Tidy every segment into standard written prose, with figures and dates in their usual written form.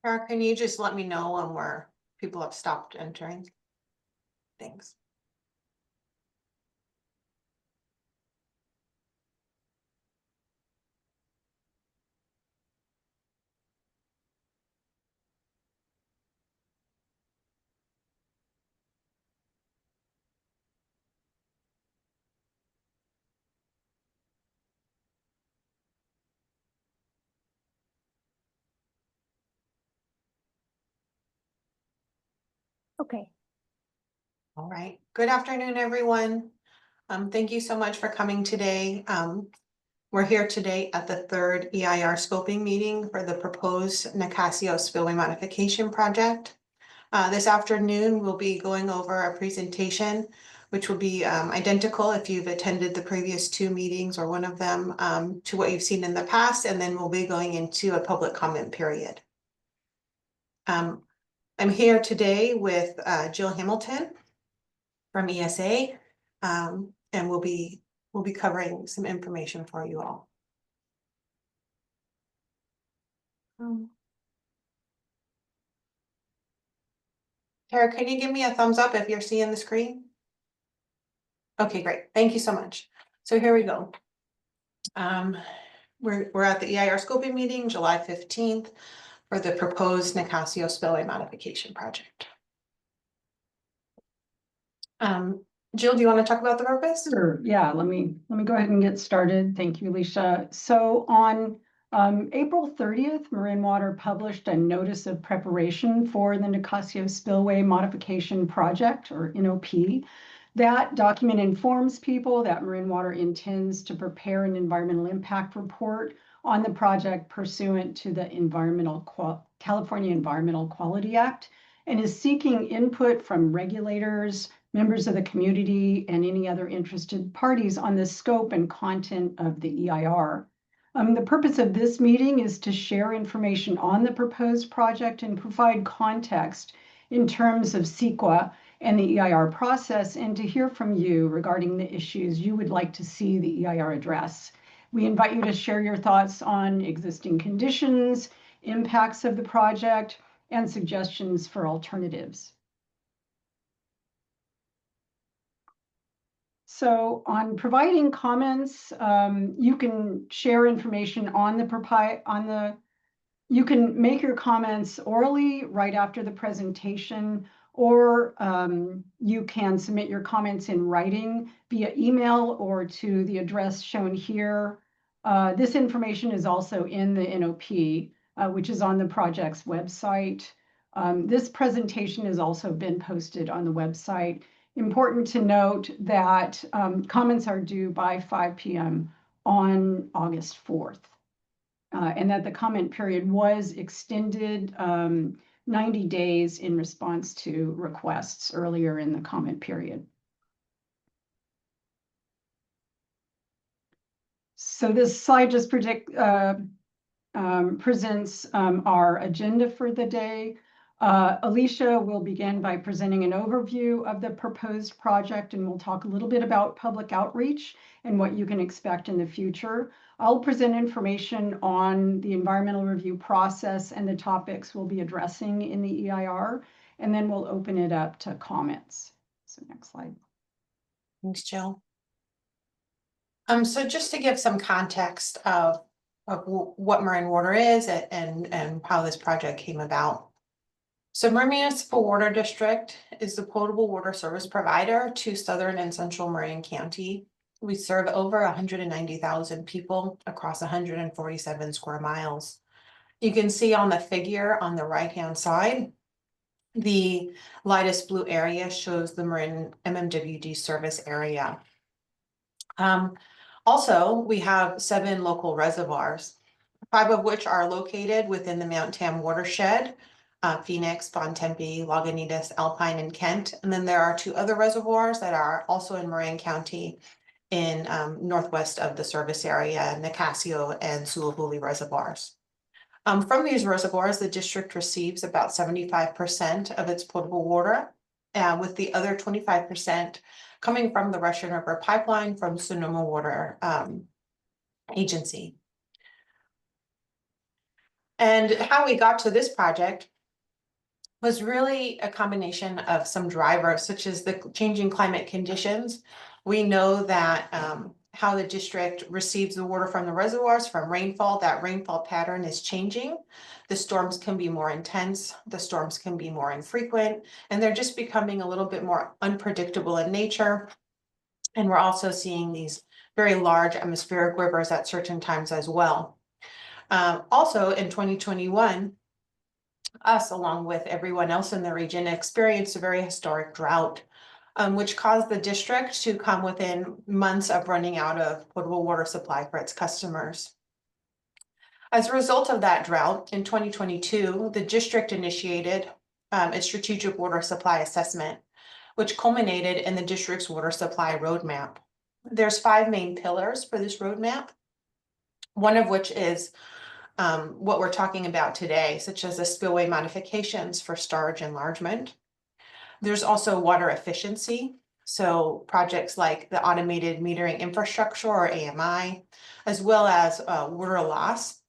Or can you just let me know when people have stopped entering? Thanks. Okay. All right. Good afternoon, everyone. Thank you so much for coming today. We're here today at the third EIR scoping meeting for the proposed Nicasio Spillway Modification Project. This afternoon, we'll be going over a presentation, which will be identical if you've attended the previous two meetings or one of them to what you've seen in the past, and then we'll be going into a public comment period. I'm here today with Jill Hamilton from ESA, and we'll be covering some information for you all. Tara, can you give me a thumbs up if you're seeing the screen? Okay, great. Thank you so much. So here we go. We're at the EIR scoping meeting, July 15th, for the proposed Nicasio Spillway Modification Project. Jill, do you want to talk about the purpose? Sure. Yeah, let me go ahead and get started. Thank you, Alicia. So on April 30th, Marin Water published a notice of preparation for the Nicasio Spillway Modification Project, or NOP. That document informs people that Marin Water intends to prepare an environmental impact report on the project pursuant to the California Environmental Quality Act, and is seeking input from regulators, members of the community, and any other interested parties on the scope and content of the EIR. The purpose of this meeting is to share information on the proposed project and provide context in terms of CEQA and the EIR process, and to hear from you regarding the issues you would like to see the EIR address. We invite you to share your thoughts on existing conditions, impacts of the project, and suggestions for alternatives. So on providing comments, you can share information on you can make your comments orally right after the presentation, or you can submit your comments in writing via email or to the address shown here. This information is also in the NOP, which is on the project's website. This presentation has also been posted on the website. Important to note that comments are due by 5 p.m. on August 4th, and that the comment period was extended 90 days in response to requests earlier in the comment period. So this slide just presents our agenda for the day. Alicia will begin by presenting an overview of the proposed project, and we'll talk a little bit about public outreach and what you can expect in the future. I'll present information on the environmental review process and the topics we'll be addressing in the EIR, and then we'll open it up to comments. So next slide. Thanks, Jill. So just to give some context of what Marin Water is and how this project came about. So Marin Municipal Water District is the potable water service provider to Southern and Central Marin County. We serve over 190,000 people across 147 square miles. You can see on the figure on the right-hand side, the lightest blue area shows the Marin MMWD service area. Also, we have 7 local reservoirs, 5 of which are located within the Mount Tam watershed, Phoenix, Bontempi, Lagunitas, Alpine, and Kent. And then there are 2 other reservoirs that are also in Marin County in northwest of the service area, Nicasio and Sulawuli reservoirs. From these reservoirs, the district receives about 75% of its potable water, with the other 25% coming from the Russian River pipeline from Sonoma Water Agency. And how we got to this project was really a combination of some drivers, such as the changing climate conditions. We know that how the district receives the water from the reservoirs from rainfall, that rainfall pattern is changing. The storms can be more intense, the storms can be more infrequent, and they're just becoming a little bit more unpredictable in nature. And we're also seeing these very large atmospheric rivers at certain times as well. Also in 2021, us, along with everyone else in the region, experienced a very historic drought, which caused the district to come within months of running out of potable water supply for its customers. As a result of that drought, in 2022, the district initiated a strategic water supply assessment, which culminated in the district's water supply roadmap. There's 5 main pillars for this roadmap, one of which is what we're talking about today, such as the spillway modifications for storage enlargement. There's also water efficiency. So projects like the automated metering infrastructure, or AMI, as well as water loss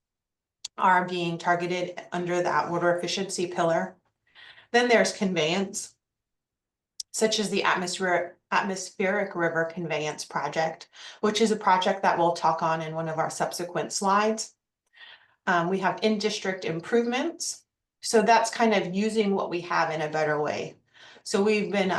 are being targeted under that water efficiency pillar. Then there's conveyance, such as the atmospheric river conveyance project, which is a project that we'll talk on in one of our subsequent slides. We have in-district improvements. So that's kind of using what we have in a better way. So we've been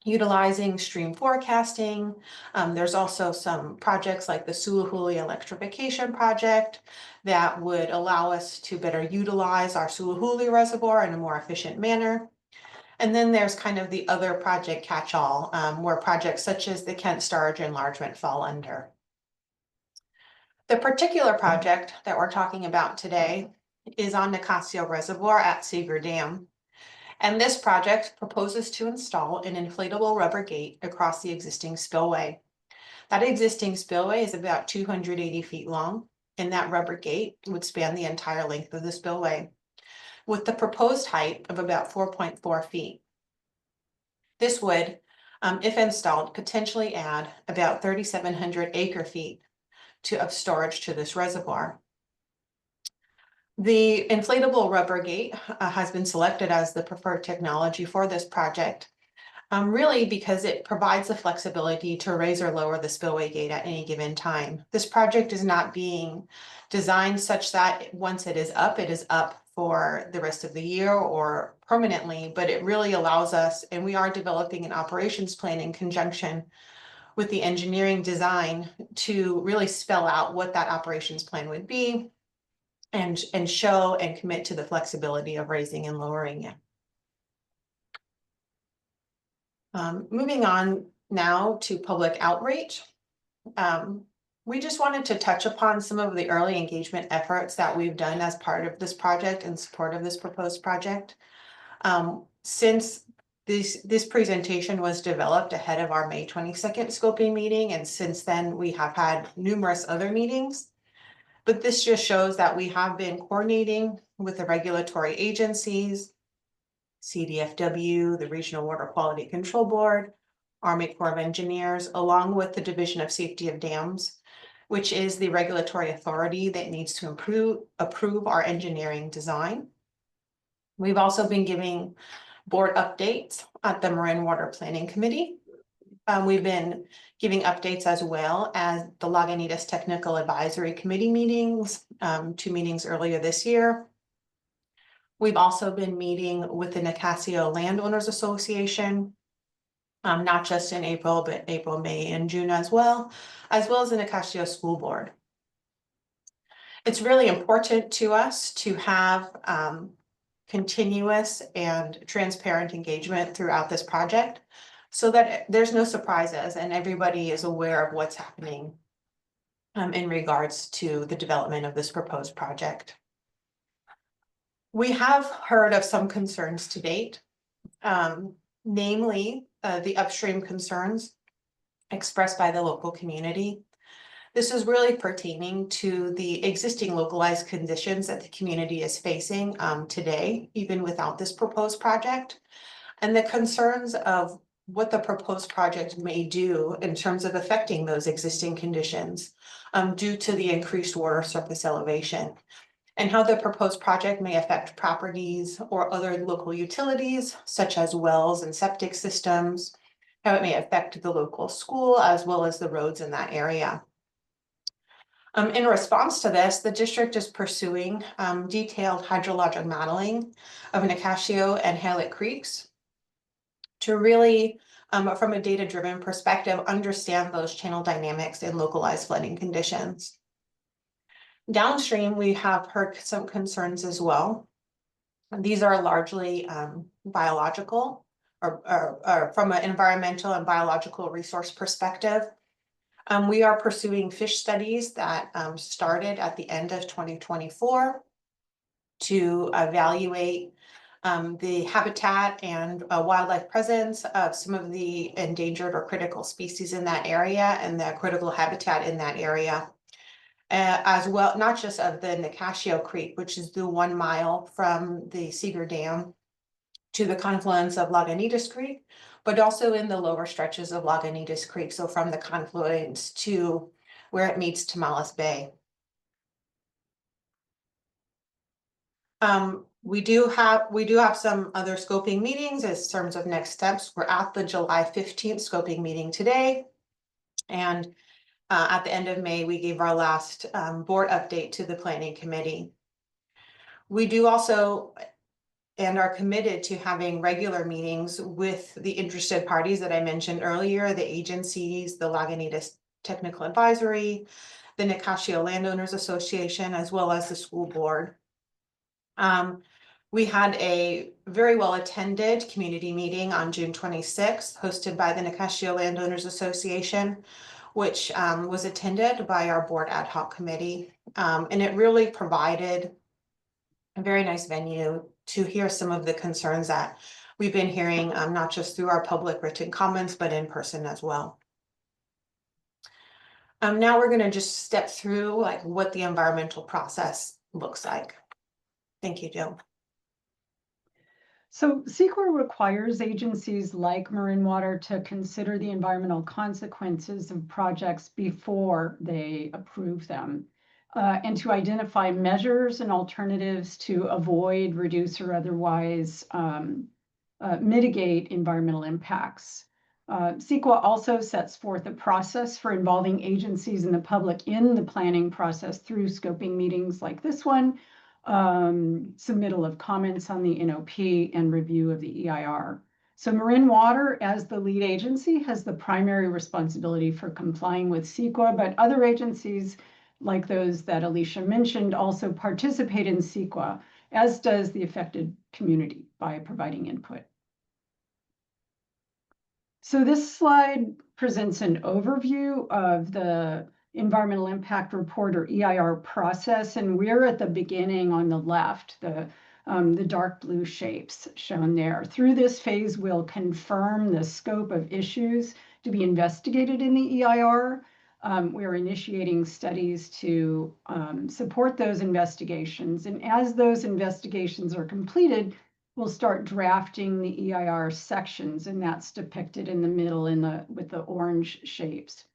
utilizing stream forecasting. There's also some projects like the Suluhuli electrification project that would allow us to better utilize our Suluhuli reservoir in a more efficient manner. And then there's kind of the other project catch-all, where projects such as the Kent Storage Enlargement fall under. The particular project that we're talking about today is on Nicasio Reservoir at Seeger Dam. And this project proposes to install an inflatable rubber gate across the existing spillway. That existing spillway is about 280 feet long, and that rubber gate would span the entire length of the spillway, with the proposed height of about 4.4 feet. This would, if installed, potentially add about 3,700 acre feet of storage to this reservoir. The inflatable rubber gate has been selected as the preferred technology for this project, really because it provides the flexibility to raise or lower the spillway gate at any given time. This project is not being designed such that once it is up for the rest of the year or permanently, but it really allows us, and we are developing an operations plan in conjunction with the engineering design to really spell out what that operations plan would be and show and commit to the flexibility of raising and lowering it. Moving on now to public outreach. We just wanted to touch upon some of the early engagement efforts that we've done as part of this project in support of this proposed project. Since this presentation was developed ahead of our May 22nd scoping meeting, and since then we have had numerous other meetings. But this just shows that we have been coordinating with the regulatory agencies, CDFW, the Regional Water Quality Control Board, Army Corps of Engineers, along with the Division of Safety of Dams, which is the regulatory authority that needs to approve our engineering design. We've also been giving board updates at the Marin Water Planning Committee. We've been giving updates as well as the Lagunitas Technical Advisory Committee meetings, 2 meetings earlier this year. We've also been meeting with the Nicasio Landowners Association, not just in April, but April, May, and June as well as the Nicasio School Board. It's really important to us to have continuous and transparent engagement throughout this project so that there's no surprises and everybody is aware of what's happening in regards to the development of this proposed project. We have heard of some concerns to date, namely the upstream concerns expressed by the local community. This is really pertaining to the existing localized conditions that the community is facing today, even without this proposed project, and the concerns of what the proposed project may do in terms of affecting those existing conditions due to the increased water surface elevation. and how the proposed project may affect properties or other local utilities, such as wells and septic systems, how it may affect the local school as well as the roads in that area. In response to this, the district is pursuing detailed hydrologic modeling of Nicasio and Halleck Creeks to really, from a data-driven perspective, understand those channel dynamics and localized flooding conditions. Downstream, we have heard some concerns as well. These are largely biological or from an environmental and biological resource perspective. We are pursuing fish studies that started at the end of 2024 to evaluate the habitat and wildlife presence of some of the endangered or critical species in that area and the critical habitat in that area. As well, not just of the Nicasio Creek, which is the 1 mile from the Seeger Dam to the confluence of Lagunitas Creek, but also in the lower stretches of Lagunitas Creek, so from the confluence to where it meets Tamales Bay. We do have some other scoping meetings as terms of next steps. We're at the July 15th scoping meeting today. And at the end of May, we gave our last board update to the planning committee. We do also and are committed to having regular meetings with the interested parties that I mentioned earlier, the agencies, the Lagunitas Technical Advisory, the Nicasio Landowners Association, as well as the school board. We had a very well attended community meeting on June 26th, hosted by the Nicasio Landowners Association, which was attended by our board ad hoc committee. And it really provided a very nice venue to hear some of the concerns that we've been hearing, not just through our public written comments, but in person as well. Now we're going to just step through like what the environmental process looks like. Thank you, Jill. So CEQA requires agencies like Marin Water to consider the environmental consequences of projects before they approve them, and to identify measures and alternatives to avoid, reduce, or otherwise mitigate environmental impacts. CEQA also sets forth a process for involving agencies and the public in the planning process through scoping meetings like this one, submittal of comments on the NOP, and review of the EIR. So Marin Water, as the lead agency, has the primary responsibility for complying with CEQA, but other agencies, like those that Alicia mentioned, also participate in CEQA, as does the affected community by providing input. So this slide presents an overview of the Environmental Impact Report, or EIR, process, and we're at the beginning on the left, the dark blue shapes shown there. Through this phase, we'll confirm the scope of issues to be investigated in the EIR. We're initiating studies to support those investigations, and as those investigations are completed, we'll start drafting the EIR sections, and that's depicted in the middle with the orange shapes.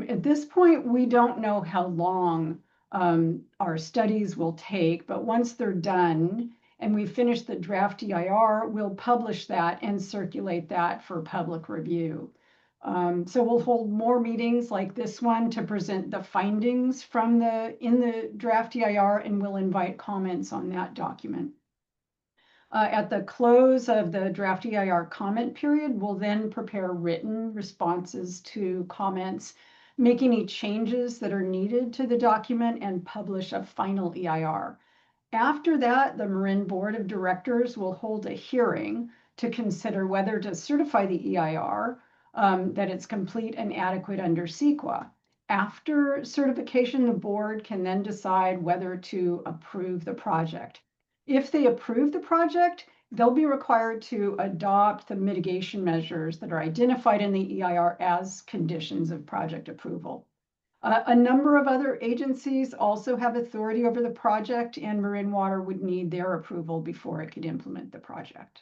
At this point, we don't know how long our studies will take, but once they're done and we finish the draft EIR, we'll publish that and circulate that for public review. So we'll hold more meetings like this one to present the findings from in the draft EIR, and we'll invite comments on that document. At the close of the draft EIR comment period, we'll then prepare written responses to comments, make any changes that are needed to the document, and publish a final EIR. After that, the Marin Board of Directors will hold a hearing to consider whether to certify the EIR, that it's complete and adequate under CEQA. After certification, the board can then decide whether to approve the project. If they approve the project, they'll be required to adopt the mitigation measures that are identified in the EIR as conditions of project approval. A number of other agencies also have authority over the project, and Marin Water would need their approval before it could implement the project.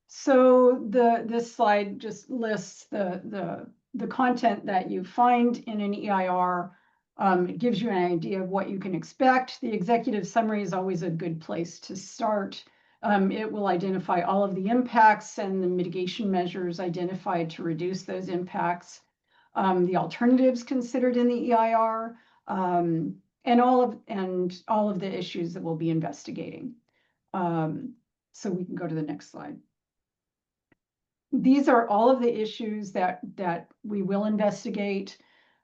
So this slide just lists the content that you find in an EIR, It gives you an idea of what you can expect. The executive summary is always a good place to start. It will identify all of the impacts and the mitigation measures identified to reduce those impacts, the alternatives considered in the EIR, and all of the issues that we'll be investigating. So we can go to the next slide. These are all of the issues that we will investigate.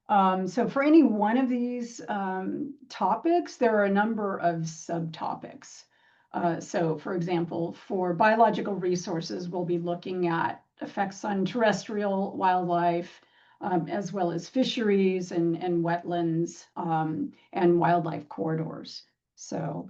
So for any one of these topics, there are a number of subtopics. So for example, for biological resources, we'll be looking at effects on terrestrial wildlife, as well as fisheries and wetlands, and wildlife corridors. So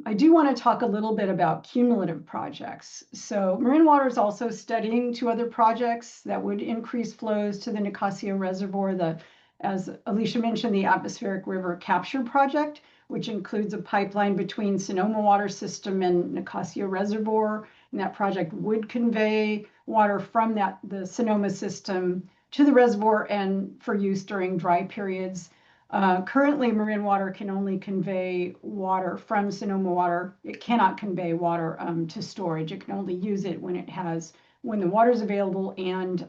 I do want to talk a little bit about cumulative projects. So Marin Water is also studying 2 other projects that would increase flows to the Nicasio Reservoir. As Alicia mentioned, the Atmospheric River Capture Project, which includes a pipeline between Sonoma Water System and Nicasio Reservoir. And that project would convey water from the Sonoma system to the reservoir and for use during dry periods. Currently, Marin Water can only convey water from Sonoma Water. It cannot convey water to storage. It can only use it when the water is available and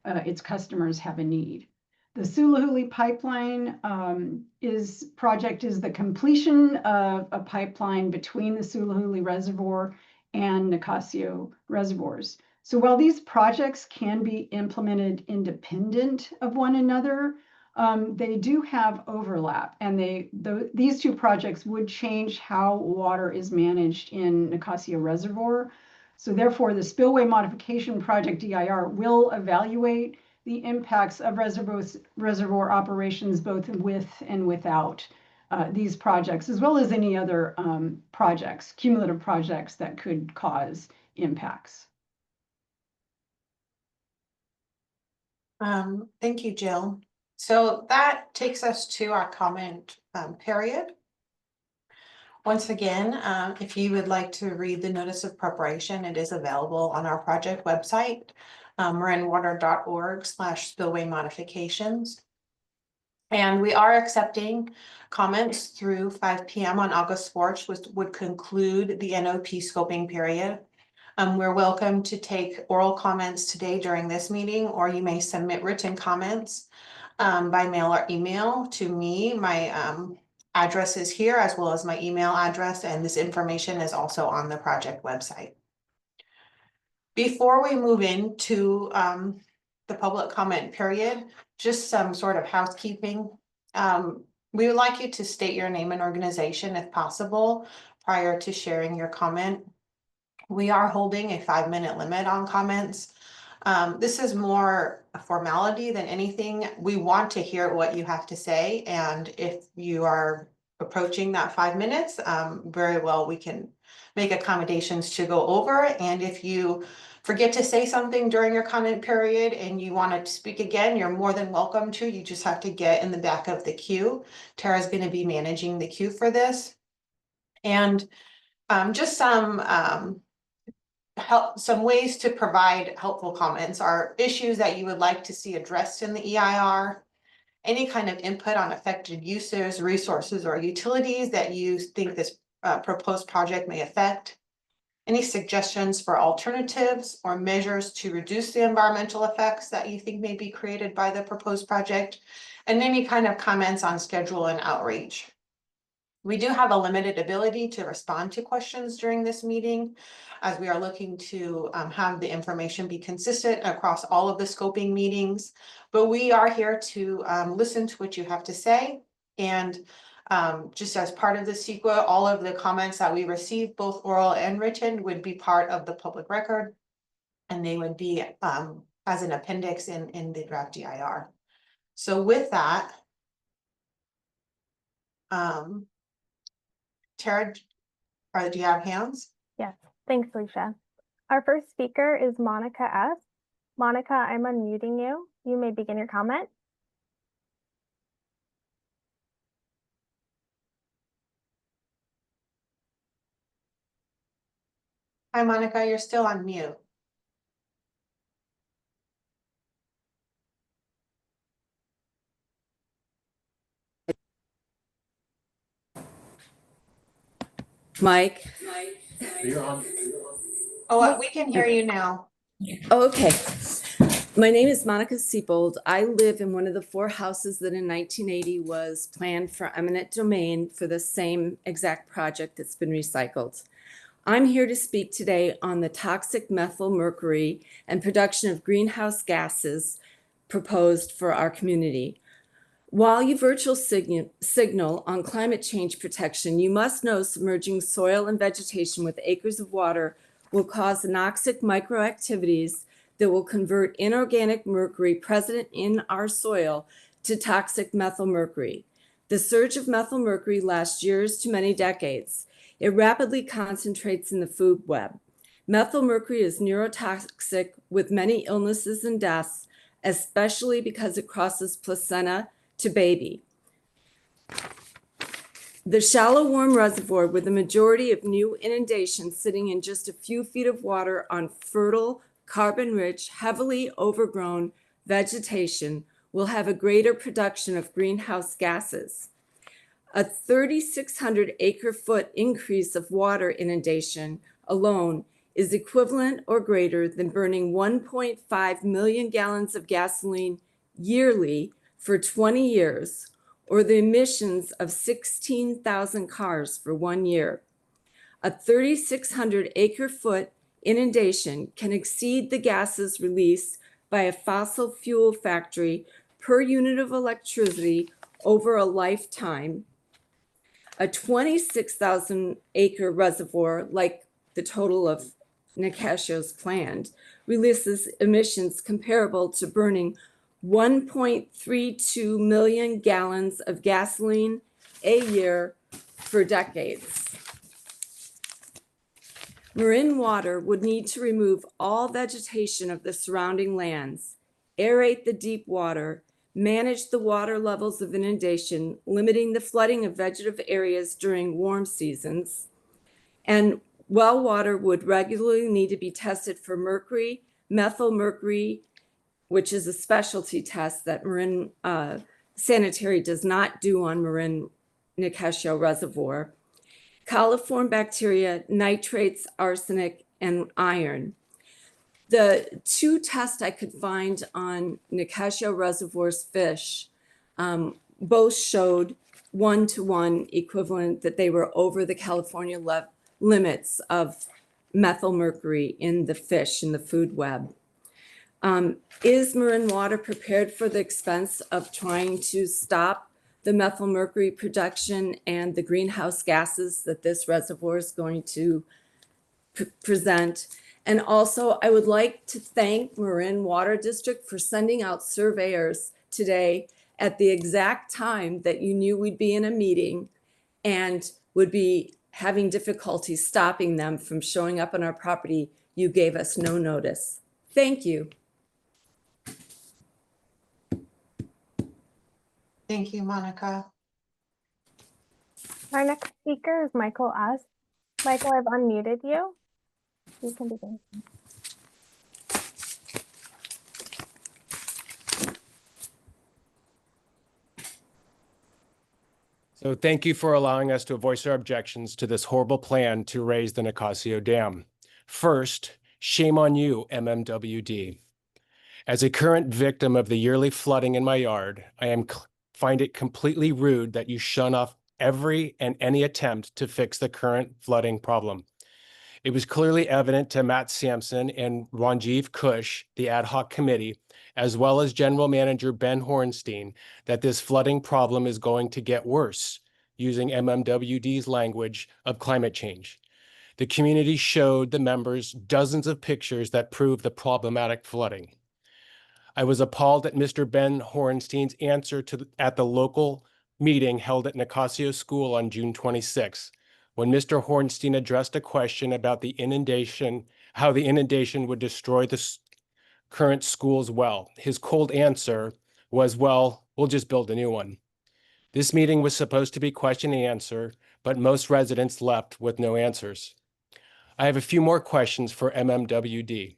its customers have a need. The Sulahuli pipeline project is the completion of a pipeline between the Sulahuli Reservoir and Nicasio reservoirs. So while these projects can be implemented independent of one another, they do have overlap, and these 2 projects would change how water is managed in Nicasio Reservoir. So therefore, the Spillway Modification Project, EIR, will evaluate the impacts of reservoir operations both with and without these projects, as well as any other cumulative projects that could cause impacts. Thank you, Jill. So that takes us to our comment period. Once again, if you would like to read the notice of preparation, it is available on our project website, marinwater.org/spillway modifications. And we are accepting comments through 5 p.m. on August 4th, which would conclude the NOP scoping period. We're welcome to take oral comments today during this meeting, or you may submit written comments by mail or email to me. My address is here, as well as my email address, and this information is also on the project website. Before we move into the public comment period, just some sort of housekeeping. We would like you to state your name and organization if possible prior to sharing your comment. We are holding a 5-minute limit on comments. This is more a formality than anything. We want to hear what you have to say, and if you are approaching that 5 minutes, very well, we can make accommodations to go over. And if you forget to say something during your comment period and you want to speak again, you're more than welcome to. You just have to get in the back of the queue. Tara's going to be managing the queue for this. And just some ways to provide helpful comments are issues that you would like to see addressed in the EIR, any kind of input on affected uses, resources, or utilities that you think this proposed project may affect, any suggestions for alternatives or measures to reduce the environmental effects that you think may be created by the proposed project, and any kind of comments on schedule and outreach. We do have a limited ability to respond to questions during this meeting, as we are looking to have the information be consistent across all of the scoping meetings. But we are here to listen to what you have to say. And just as part of the CEQA, all of the comments that we receive, both oral and written, would be part of the public record. And they would be as an appendix in the draft EIR. So with that, Tara, do you have hands? Yes, thanks, Alicia. Our first speaker is Monica S. Monica, I'm unmuting you. You may begin your comment. Hi, Monica, you're still on mute. Mike? You're on. Oh, we can hear you now. Okay. My name is Monica Siebold. I live in one of the 4 houses that in 1980 was planned for eminent domain for the same exact project that's been recycled. I'm here to speak today on the toxic methyl mercury and production of greenhouse gases proposed for our community. While you virtual signal on climate change protection, you must know submerging soil and vegetation with acres of water will cause anoxic microactivities that will convert inorganic mercury present in our soil to toxic methyl mercury. The surge of methyl mercury lasts years to many decades. It rapidly concentrates in the food web. Methyl mercury is neurotoxic with many illnesses and deaths, especially because it crosses placenta to baby. The shallow warm reservoir with the majority of new inundations sitting in just a few feet of water on fertile, carbon-rich, heavily overgrown vegetation will have a greater production of greenhouse gases. A 3,600 acre-foot increase of water inundation alone is equivalent or greater than burning 1.5 million gallons of gasoline yearly for 20 years, or the emissions of 16,000 cars for 1 year. A 3,600 acre-foot inundation can exceed the gases released by a fossil fuel factory per unit of electricity over a lifetime. A 26,000 acre reservoir, like the total of Nicasio's planned, releases emissions comparable to burning 1.32 million gallons of gasoline a year for decades. Marin Water would need to remove all vegetation of the surrounding lands, aerate the deep water, manage the water levels of inundation, limiting the flooding of vegetative areas during warm seasons, and well water would regularly need to be tested for mercury, methyl mercury, which is a specialty test that Marin Sanitary does not do on Marin Nicasio Reservoir, coliform bacteria, nitrates, arsenic, and iron. The 2 tests I could find on Nicasio Reservoir's fish both showed 1-to-1 equivalent that they were over the California limits of methyl mercury in the fish in the food web. Is Marin Water prepared for the expense of trying to stop the methyl mercury production and the greenhouse gases that this reservoir is going to present? And also, I would like to thank Marin Water District for sending out surveyors today at the exact time that you knew we'd be in a meeting and would be having difficulty stopping them from showing up on our property. You gave us no notice. Thank you. Thank you, Monica. Our next speaker is Michael S. Michael, I've unmuted you. You can begin. So thank you for allowing us to voice our objections to this horrible plan to raise the Nicasio Dam. First, shame on you, MMWD. As a current victim of the yearly flooding in my yard, I find it completely rude that you shun off every and any attempt to fix the current flooding problem. It was clearly evident to Matt Sampson and Ranjiv Kush, the ad hoc committee, as well as General Manager Ben Hornstein, that this flooding problem is going to get worse, using MMWD's language of climate change. The community showed the members dozens of pictures that prove the problematic flooding. I was appalled at Mr. Ben Hornstein's answer at the local meeting held at Nicasio School on June 26, when Mr. Hornstein addressed a question about the inundation, how the inundation would destroy the current school's well. His cold answer was, well, we'll just build a new one. This meeting was supposed to be question and answer, but most residents left with no answers. I have a few more questions for MMWD.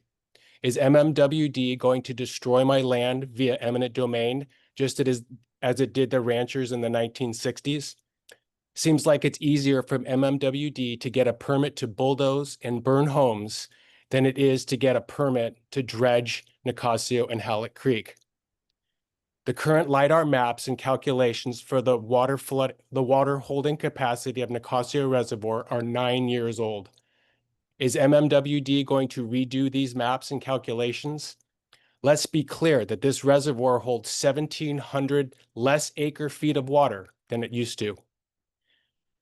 Is MMWD going to destroy my land via eminent domain, just as it did the ranchers in the 1960s? Seems like it's easier from MMWD to get a permit to bulldoze and burn homes than it is to get a permit to dredge Nicasio and Halleck Creek. The current LiDAR maps and calculations for the water holding capacity of Nicasio Reservoir are 9 years old. Is MMWD going to redo these maps and calculations? Let's be clear that this reservoir holds 1,700 less acre feet of water than it used to.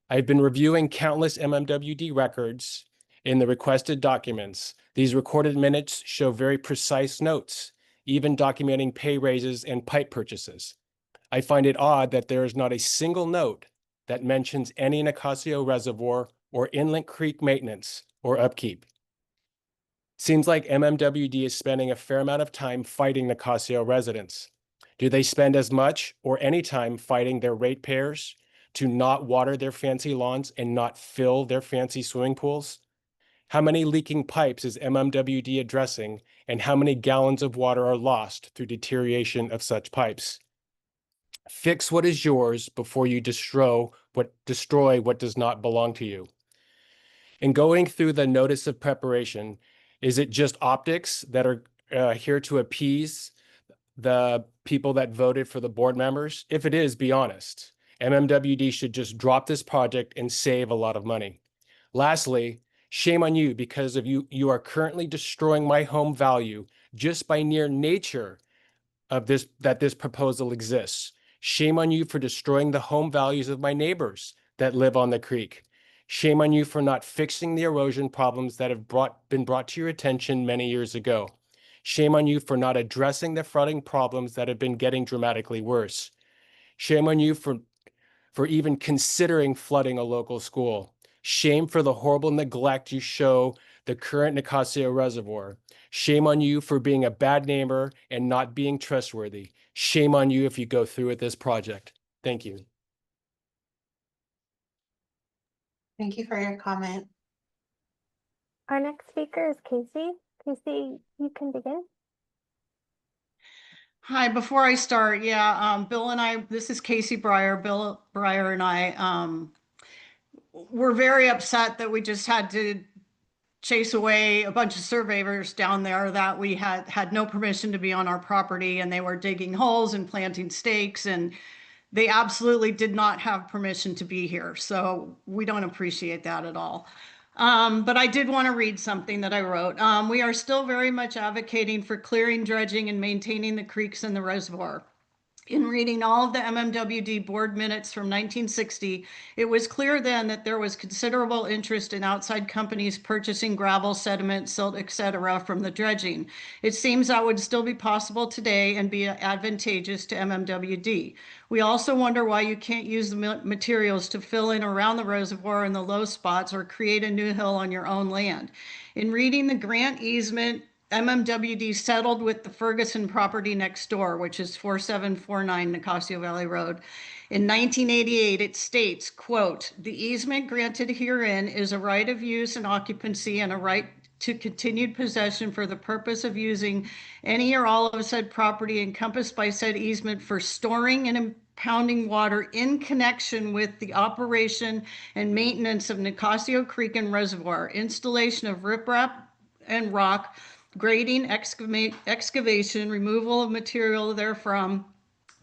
I've been reviewing countless MMWD records in the requested documents. These recorded minutes show very precise notes, even documenting pay raises and pipe purchases. I find it odd that there is not a single note that mentions any Nicasio Reservoir or Inlet Creek maintenance or upkeep. Seems like MMWD is spending a fair amount of time fighting Nicasio residents. Do they spend as much or any time fighting their ratepayers to not water their fancy lawns and not fill their fancy swimming pools? How many leaking pipes is MMWD addressing, and how many gallons of water are lost through deterioration of such pipes? Fix what is yours before you destroy what does not belong to you. In going through the notice of preparation, is it just optics that are here to appease the people that voted for the board members? If it is, be honest. MMWD should just drop this project and save a lot of money. Lastly, shame on you because of you are currently destroying my home value just by near nature of this proposal exists. Shame on you for destroying the home values of my neighbors that live on the creek. Shame on you for not fixing the erosion problems that have been brought to your attention many years ago. Shame on you for not addressing the flooding problems that have been getting dramatically worse. Shame on you for even considering flooding a local school. Shame for the horrible neglect you show the current Nicasio Reservoir. Shame on you for being a bad neighbor and not being trustworthy. Shame on you if you go through with this project. Thank you. Thank you for your comment. Our next speaker is Casey. Casey, you can begin. Hi, before I start, Bill and I, this is Casey Breyer. Bill Breyer and I were very upset that we just had to chase away a bunch of surveyors down there that we had no permission to be on our property, and they were digging holes and planting stakes, and they absolutely did not have permission to be here. So we don't appreciate that at all. But I did want to read something that I wrote. We are still very much advocating for clearing, dredging, and maintaining the creeks and the reservoir. In reading all of the MMWD board minutes from 1960, it was clear then that there was considerable interest in outside companies purchasing gravel, sediment, silt, etc. from the dredging. It seems that would still be possible today and be advantageous to MMWD. We also wonder why you can't use the materials to fill in around the reservoir in the low spots or create a new hill on your own land. In reading the grant easement, MMWD settled with the Ferguson property next door, which is 4749 Nicasio Valley Road. In 1988, it states, quote, "The easement granted herein is a right of use and occupancy and a right to continued possession for the purpose of using any or all of said property encompassed by said easement for storing and impounding water in connection with the operation and maintenance of Nicasio Creek and Reservoir, installation of riprap and rock, grading, excavation, removal of material therefrom,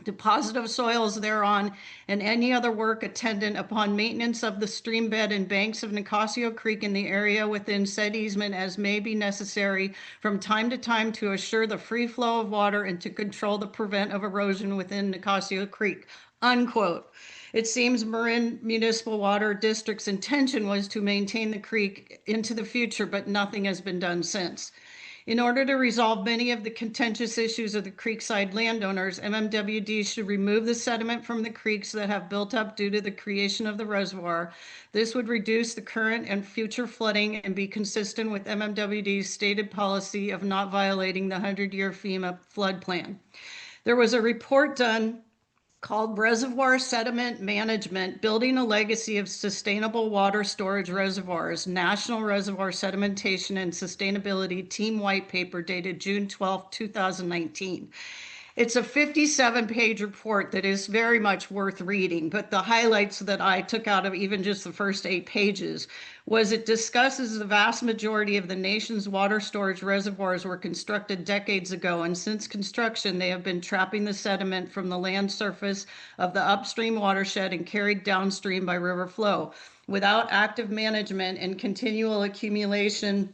deposit of soils thereon, and any other work attendant upon maintenance of the stream bed and banks of Nicasio Creek in the area within said easement as may be necessary from time to time to assure the free flow of water and to control the prevent of erosion within Nicasio Creek," unquote. It seems Marin Municipal Water District's intention was to maintain the creek into the future, but nothing has been done since. In order to resolve many of the contentious issues of the creekside landowners, MMWD should remove the sediment from the creeks that have built up due to the creation of the reservoir. This would reduce the current and future flooding and be consistent with MMWD's stated policy of not violating the 100-year FEMA flood plan. There was a report done called Reservoir Sediment Management, Building a Legacy of Sustainable Water Storage Reservoirs, National Reservoir Sedimentation and Sustainability Team White Paper dated June 12, 2019. It's a 57-page report that is very much worth reading, but the highlights that I took out of even just the first 8 pages was it discusses the vast majority of the nation's water storage reservoirs were constructed decades ago, and since construction, they have been trapping the sediment from the land surface of the upstream watershed and carried downstream by river flow. Without active management and continual accumulation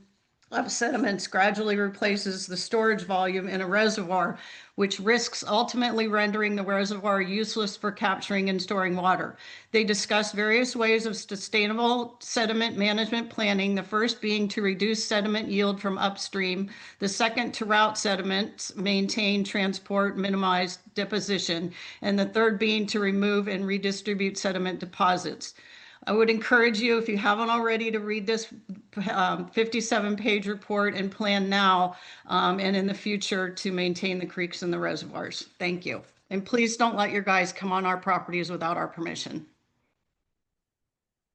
of sediments gradually replaces the storage volume in a reservoir, which risks ultimately rendering the reservoir useless for capturing and storing water. They discuss various ways of sustainable sediment management planning, the first being to reduce sediment yield from upstream, the second to route sediments, maintain, transport, minimize deposition, and the third being to remove and redistribute sediment deposits. I would encourage you, if you haven't already, to read this 57-page report and plan now and in the future to maintain the creeks and the reservoirs. Thank you. And please don't let your guys come on our properties without our permission.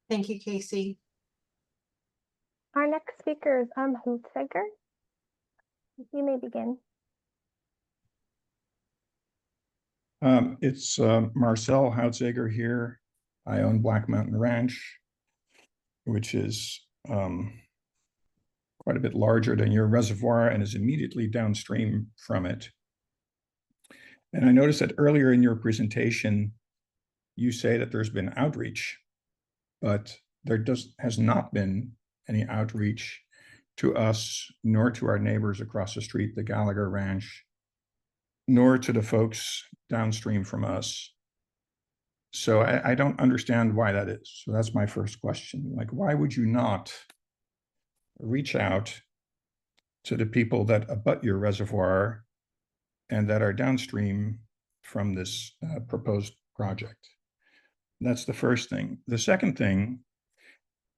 Thank you, Casey. Our next speaker is Hunsaker. You may begin. It's Marcel Houtzager here. I own Black Mountain Ranch, which is quite a bit larger than your reservoir and is immediately downstream from it. And I noticed that earlier in your presentation, you say that there's been outreach, but there has not been any outreach to us, nor to our neighbors across the street, the Gallagher Ranch, nor to the folks downstream from us. So I don't understand why that is. So that's my first question. Like, why would you not reach out to the people that abut your reservoir and that are downstream from this proposed project? That's the first thing. The second thing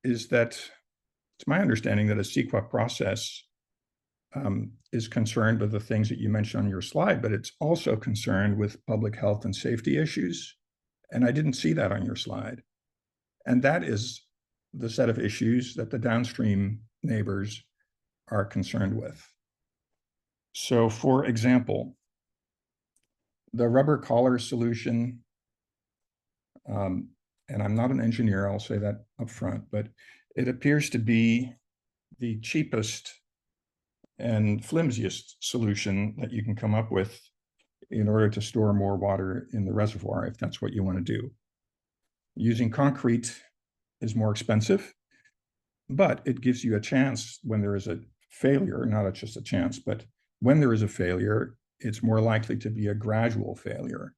is that it's my understanding that a CEQA process is concerned with the things that you mentioned on your slide, but it's also concerned with public health and safety issues. And I didn't see that on your slide. And that is the set of issues that the downstream neighbors are concerned with. So for example, the rubber collar solution, and I'm not an engineer, I'll say that up front, but it appears to be the cheapest and flimsiest solution that you can come up with in order to store more water in the reservoir, if that's what you want to do. Using concrete is more expensive, but it gives you a chance when there is a failure, not just a chance, but when there is a failure, it's more likely to be a gradual failure.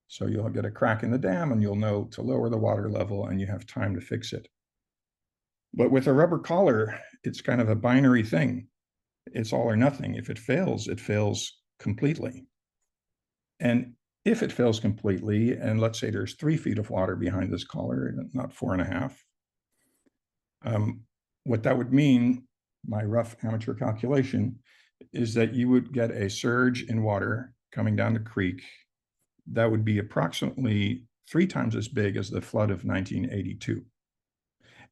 So you'll get a crack in the dam and you'll know to lower the water level and you have time to fix it. But with a rubber collar, it's kind of a binary thing. It's all or nothing. If it fails completely. And if it fails completely, and let's say there's 3 feet of water behind this collar, not 4.5, what that would mean, my rough amateur calculation, is that you would get a surge in water coming down the creek that would be approximately 3 times as big as the flood of 1982.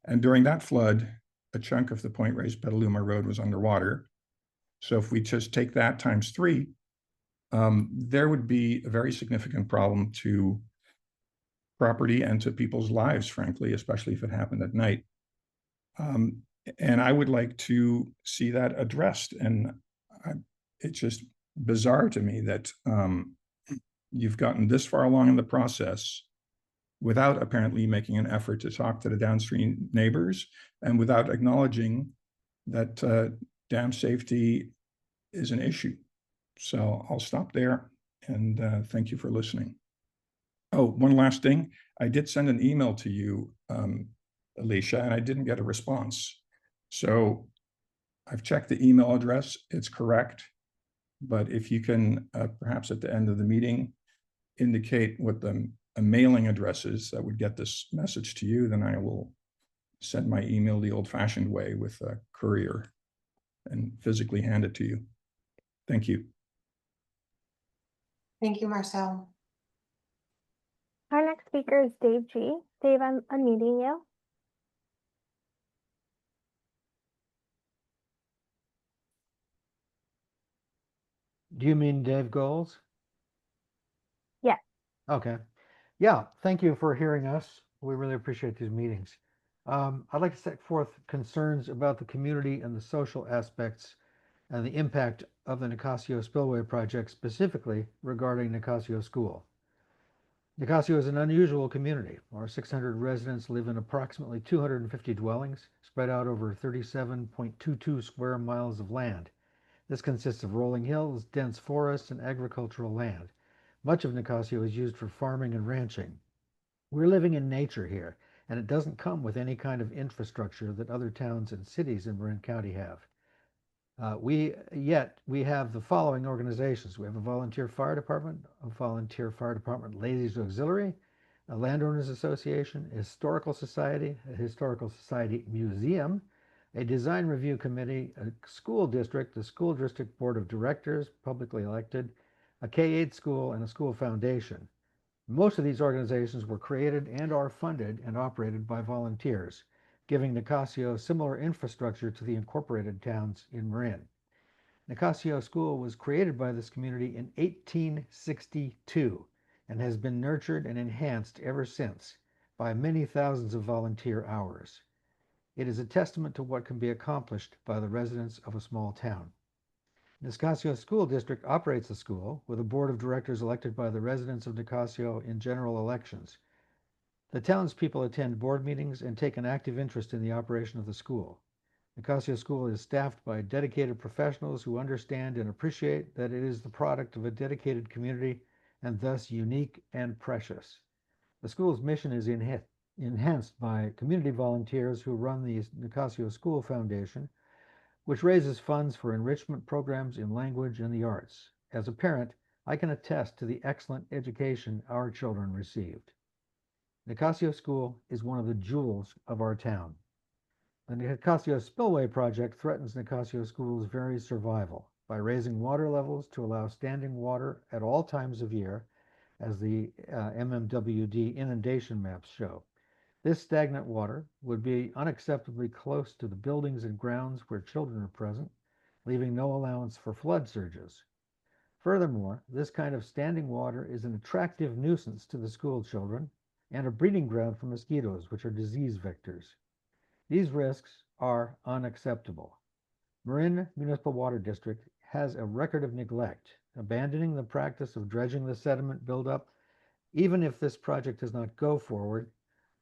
And during that flood, a chunk of the Point Reyes Petaluma Road was underwater. So if we just take that times 3, there would be a very significant problem to property and to people's lives, frankly, especially if it happened at night. And I would like to see that addressed. And it's just bizarre to me that you've gotten this far along in the process without apparently making an effort to talk to the downstream neighbors and without acknowledging that dam safety is an issue. So I'll stop there and thank you for listening. Oh, one last thing. I did send an email to you, Alicia, and I didn't get a response. So I've checked the email address, it's correct. But if you can perhaps at the end of the meeting indicate what the mailing address is that would get this message to you, then I will send my email the old-fashioned way with a courier and physically hand it to you. Thank you. Thank you, Marcel. Our next speaker is Dave G. Dave, I'm unmuting you. Do you mean Dave Goals? Okay. Yeah, thank you for hearing us. We really appreciate these meetings. I'd like to set forth concerns about the community and the social aspects and the impact of the Nicasio Spillway project, specifically regarding Nicasio School. Nicasio is an unusual community. Our 600 residents live in approximately 250 dwellings spread out over 37.22 square miles of land. This consists of rolling hills, dense forests, and agricultural land. Much of Nicasio is used for farming and ranching. We're living in nature here, and it doesn't come with any kind of infrastructure that other towns and cities in Marin County have. We have the following organizations. We have a volunteer fire department, ladies auxiliary, a landowners association, a historical society museum, a design review committee, a school district, the school district board of directors, publicly elected, a K-8 school, and a school foundation. Most of these organizations were created and are funded and operated by volunteers, giving Nicasio similar infrastructure to the incorporated towns in Marin. Nicasio School was created by this community in 1862 and has been nurtured and enhanced ever since by many thousands of volunteer hours. It is a testament to what can be accomplished by the residents of a small town. Nicasio School District operates the school with a board of directors elected by the residents of Nicasio in general elections. The townspeople attend board meetings and take an active interest in the operation of the school. Nicasio School is staffed by dedicated professionals who understand and appreciate that it is the product of a dedicated community and thus unique and precious. The school's mission is enhanced by community volunteers who run the Nicasio School Foundation, which raises funds for enrichment programs in language and the arts. As a parent, I can attest to the excellent education our children received. Nicasio School is one of the jewels of our town. The Nicasio Spillway Project threatens Nicasio School's very survival by raising water levels to allow standing water at all times of year, as the MMWD inundation maps show. This stagnant water would be unacceptably close to the buildings and grounds where children are present, leaving no allowance for flood surges. Furthermore, this kind of standing water is an attractive nuisance to the school children and a breeding ground for mosquitoes, which are disease vectors. These risks are unacceptable. Marin Municipal Water District has a record of neglect, abandoning the practice of dredging the sediment buildup. Even if this project does not go forward,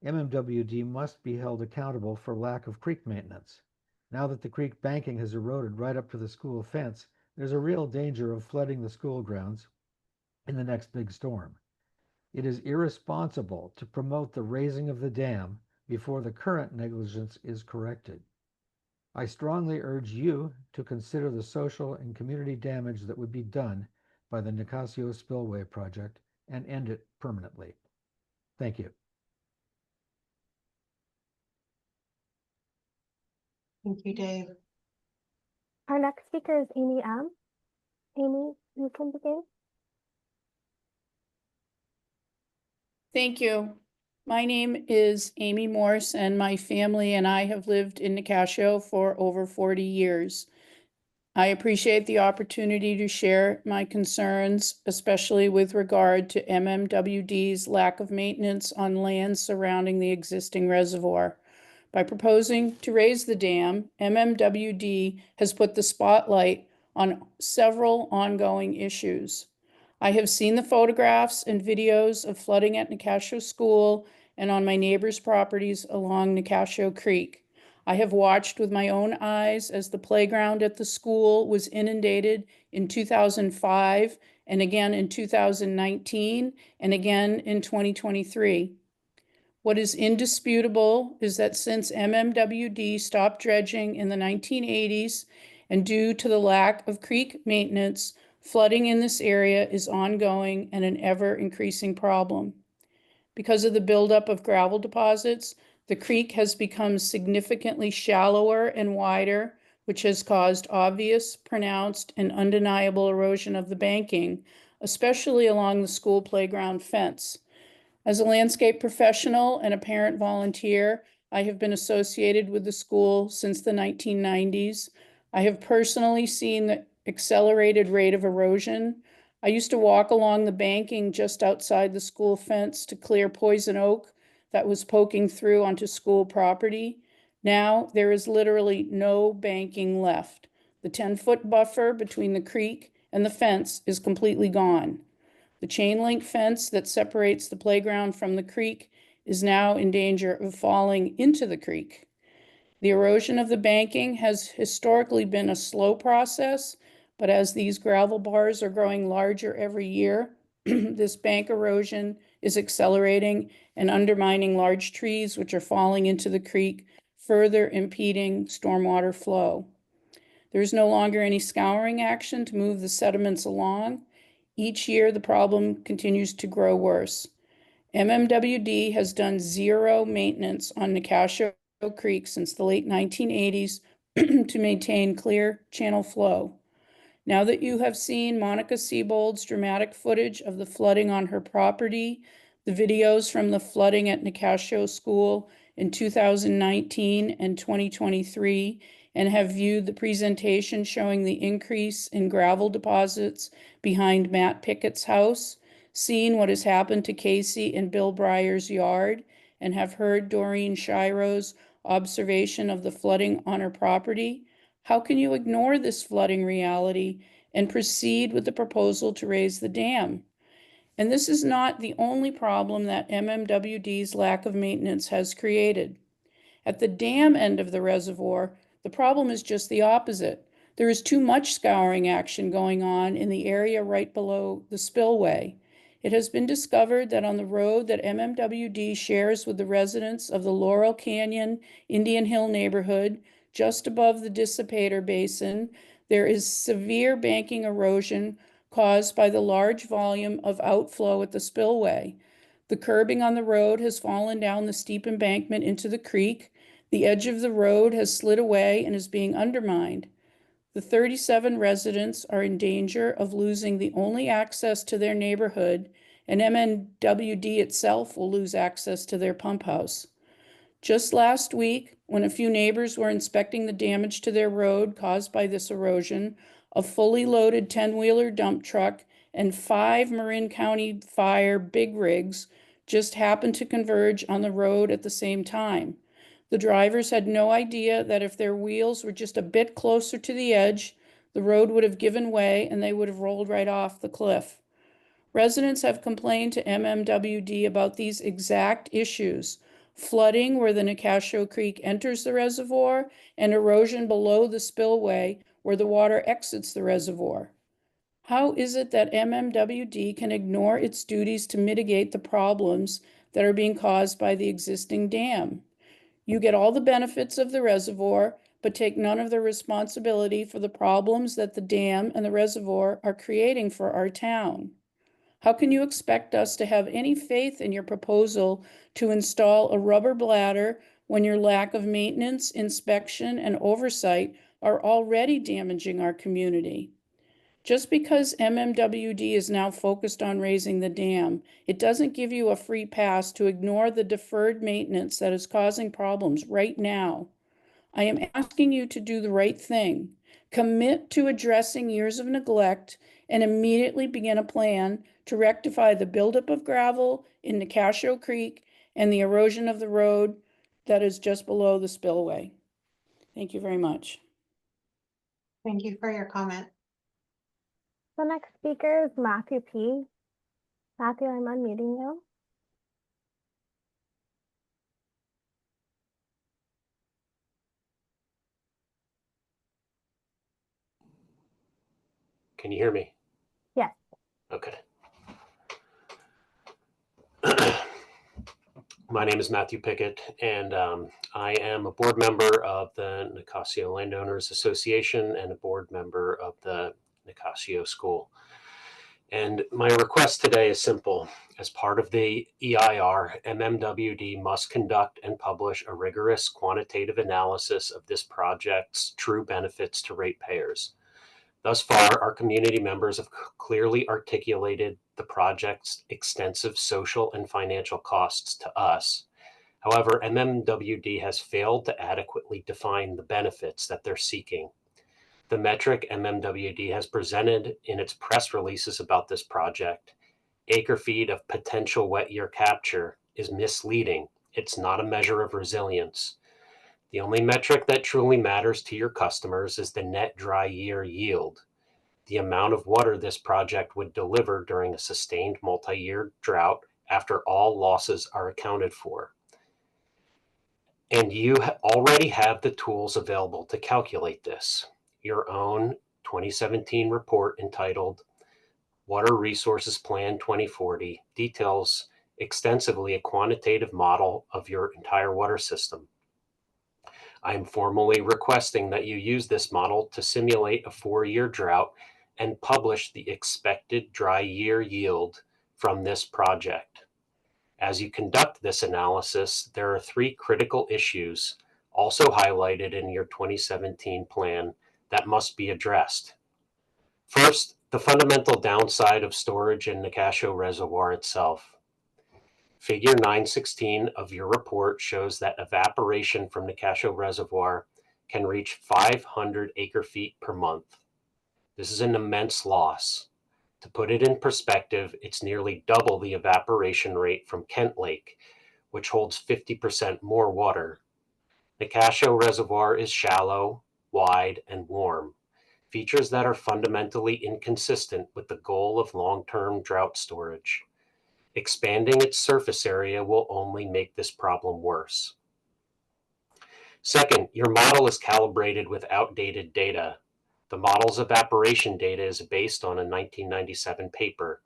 MMWD must be held accountable for lack of creek maintenance. Now that the creek banking has eroded right up to the school fence, there's a real danger of flooding the school grounds in the next big storm. It is irresponsible to promote the raising of the dam before the current negligence is corrected. I strongly urge you to consider the social and community damage that would be done by the Nicasio Spillway project and end it permanently. Thank you. Thank you, Dave. Our next speaker is Amy M. Amy, you can begin. Thank you. My name is Amy Morse, and my family and I have lived in Nicasio for over 40 years. I appreciate the opportunity to share my concerns, especially with regard to MMWD's lack of maintenance on land surrounding the existing reservoir. By proposing to raise the dam, MMWD has put the spotlight on several ongoing issues. I have seen the photographs and videos of flooding at Nicasio School and on my neighbors' properties along Nicasio Creek. I have watched with my own eyes as the playground at the school was inundated in 2005 and again in 2019 and again in 2023. What is indisputable is that since MMWD stopped dredging in the 1980s and due to the lack of creek maintenance, flooding in this area is ongoing and an ever-increasing problem. Because of the buildup of gravel deposits, the creek has become significantly shallower and wider, which has caused obvious, pronounced, and undeniable erosion of the banking, especially along the school playground fence. As a landscape professional and a parent volunteer, I have been associated with the school since the 1990s. I have personally seen the accelerated rate of erosion. I used to walk along the banking just outside the school fence to clear poison oak that was poking through onto school property. Now there is literally no banking left. The 10-foot buffer between the creek and the fence is completely gone. The chain link fence that separates the playground from the creek is now in danger of falling into the creek. The erosion of the banking has historically been a slow process, but as these gravel bars are growing larger every year, this bank erosion is accelerating and undermining large trees which are falling into the creek, further impeding stormwater flow. There is no longer any scouring action to move the sediments along. Each year, the problem continues to grow worse. MMWD has done zero maintenance on Nicasio Creek since the late 1980s to maintain clear channel flow. Now that you have seen Monica Siebold's dramatic footage of the flooding on her property, the videos from the flooding at Nicasio School in 2019 and 2023, and have viewed the presentation showing the increase in gravel deposits behind Matt Pickett's house, seen what has happened to Casey and Bill Breyer's yard, and have heard Doreen Shiro's observation of the flooding on her property, how can you ignore this flooding reality and proceed with the proposal to raise the dam? And this is not the only problem that MMWD's lack of maintenance has created. At the dam end of the reservoir, the problem is just the opposite. There is too much scouring action going on in the area right below the spillway. It has been discovered that on the road that MMWD shares with the residents of the Laurel Canyon Indian Hill neighborhood, just above the dissipator basin, there is severe banking erosion caused by the large volume of outflow at the spillway. The curbing on the road has fallen down the steep embankment into the creek. The edge of the road has slid away and is being undermined. The 37 residents are in danger of losing the only access to their neighborhood, and MNWD itself will lose access to their pump house. Just last week, when a few neighbors were inspecting the damage to their road caused by this erosion, a fully loaded 10-wheeler dump truck and 5 Marin County Fire big rigs just happened to converge on the road at the same time. The drivers had no idea that if their wheels were just a bit closer to the edge, the road would have given way and they would have rolled right off the cliff. Residents have complained to MMWD about these exact issues: flooding where the Nicasio Creek enters the reservoir and erosion below the spillway where the water exits the reservoir. How is it that MMWD can ignore its duties to mitigate the problems that are being caused by the existing dam? You get all the benefits of the reservoir, but take none of the responsibility for the problems that the dam and the reservoir are creating for our town. How can you expect us to have any faith in your proposal to install a rubber bladder when your lack of maintenance, inspection, and oversight are already damaging our community? Just because MMWD is now focused on raising the dam, it doesn't give you a free pass to ignore the deferred maintenance that is causing problems right now. I am asking you to do the right thing. Commit to addressing years of neglect and immediately begin a plan to rectify the buildup of gravel in Nicasio Creek and the erosion of the road that is just below the spillway. Thank you very much. Thank you for your comment. The next speaker is Matthew P. Matthew, I'm unmuting you. Can you hear me? Yes. Okay. My name is Matthew Pickett, and I am a board member of the Nicasio Landowners Association and a board member of the Nicasio School. And my request today is simple. As part of the EIR, MMWD must conduct and publish a rigorous quantitative analysis of this project's true benefits to ratepayers. Thus far, our community members have clearly articulated the project's extensive social and financial costs to us. However, MMWD has failed to adequately define the benefits that they're seeking. The metric MMWD has presented in its press releases about this project, acre feet of potential wet year capture, is misleading. It's not a measure of resilience. The only metric that truly matters to your customers is the net dry year yield, the amount of water this project would deliver during a sustained multi-year drought after all losses are accounted for. And you already have the tools available to calculate this. Your own 2017 report entitled Water Resources Plan 2040 details extensively a quantitative model of your entire water system. I am formally requesting that you use this model to simulate a 4-year drought and publish the expected dry year yield from this project. As you conduct this analysis, there are 3 critical issues also highlighted in your 2017 plan that must be addressed. First, the fundamental downside of storage in Nicasio Reservoir itself. Figure 916 of your report shows that evaporation from Nicasio Reservoir can reach 500 acre feet per month. This is an immense loss. To put it in perspective, it's nearly double the evaporation rate from Kent Lake, which holds 50% more water. Nicasio Reservoir is shallow, wide, and warm, features that are fundamentally inconsistent with the goal of long-term drought storage. Expanding its surface area will only make this problem worse. Second, your model is calibrated with outdated data. The model's evaporation data is based on a 1997 paper,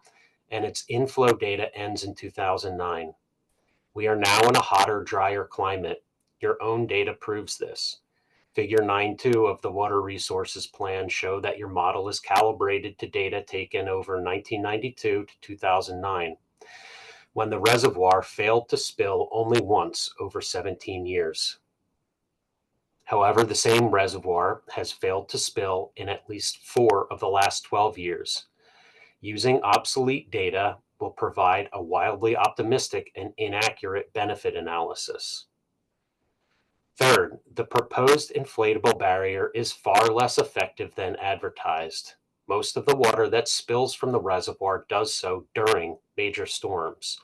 and its inflow data ends in 2009. We are now in a hotter, drier climate. Your own data proves this. Figure 9.2 of the Water Resources Plan show that your model is calibrated to data taken over 1992 to 2009, when the reservoir failed to spill only once over 17 years. However, the same reservoir has failed to spill in at least 4 of the last 12 years. Using obsolete data will provide a wildly optimistic and inaccurate benefit analysis. Third, the proposed inflatable barrier is far less effective than advertised. Most of the water that spills from the reservoir does so during major storms.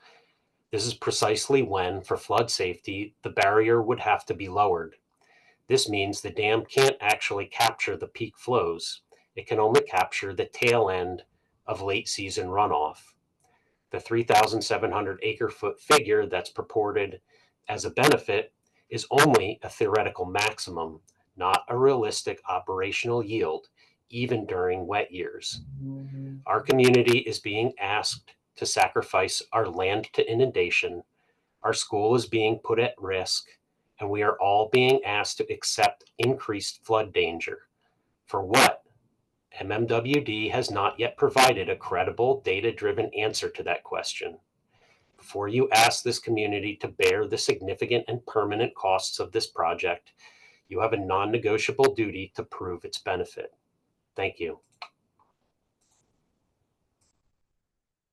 This is precisely when, for flood safety, the barrier would have to be lowered. This means the dam can't actually capture the peak flows. It can only capture the tail end of late season runoff. The 3,700 acre foot figure that's purported as a benefit is only a theoretical maximum, not a realistic operational yield, even during wet years. Our community is being asked to sacrifice our land to inundation. Our school is being put at risk, and we are all being asked to accept increased flood danger. For what? MMWD has not yet provided a credible, data-driven answer to that question. Before you ask this community to bear the significant and permanent costs of this project, you have a non-negotiable duty to prove its benefit. Thank you.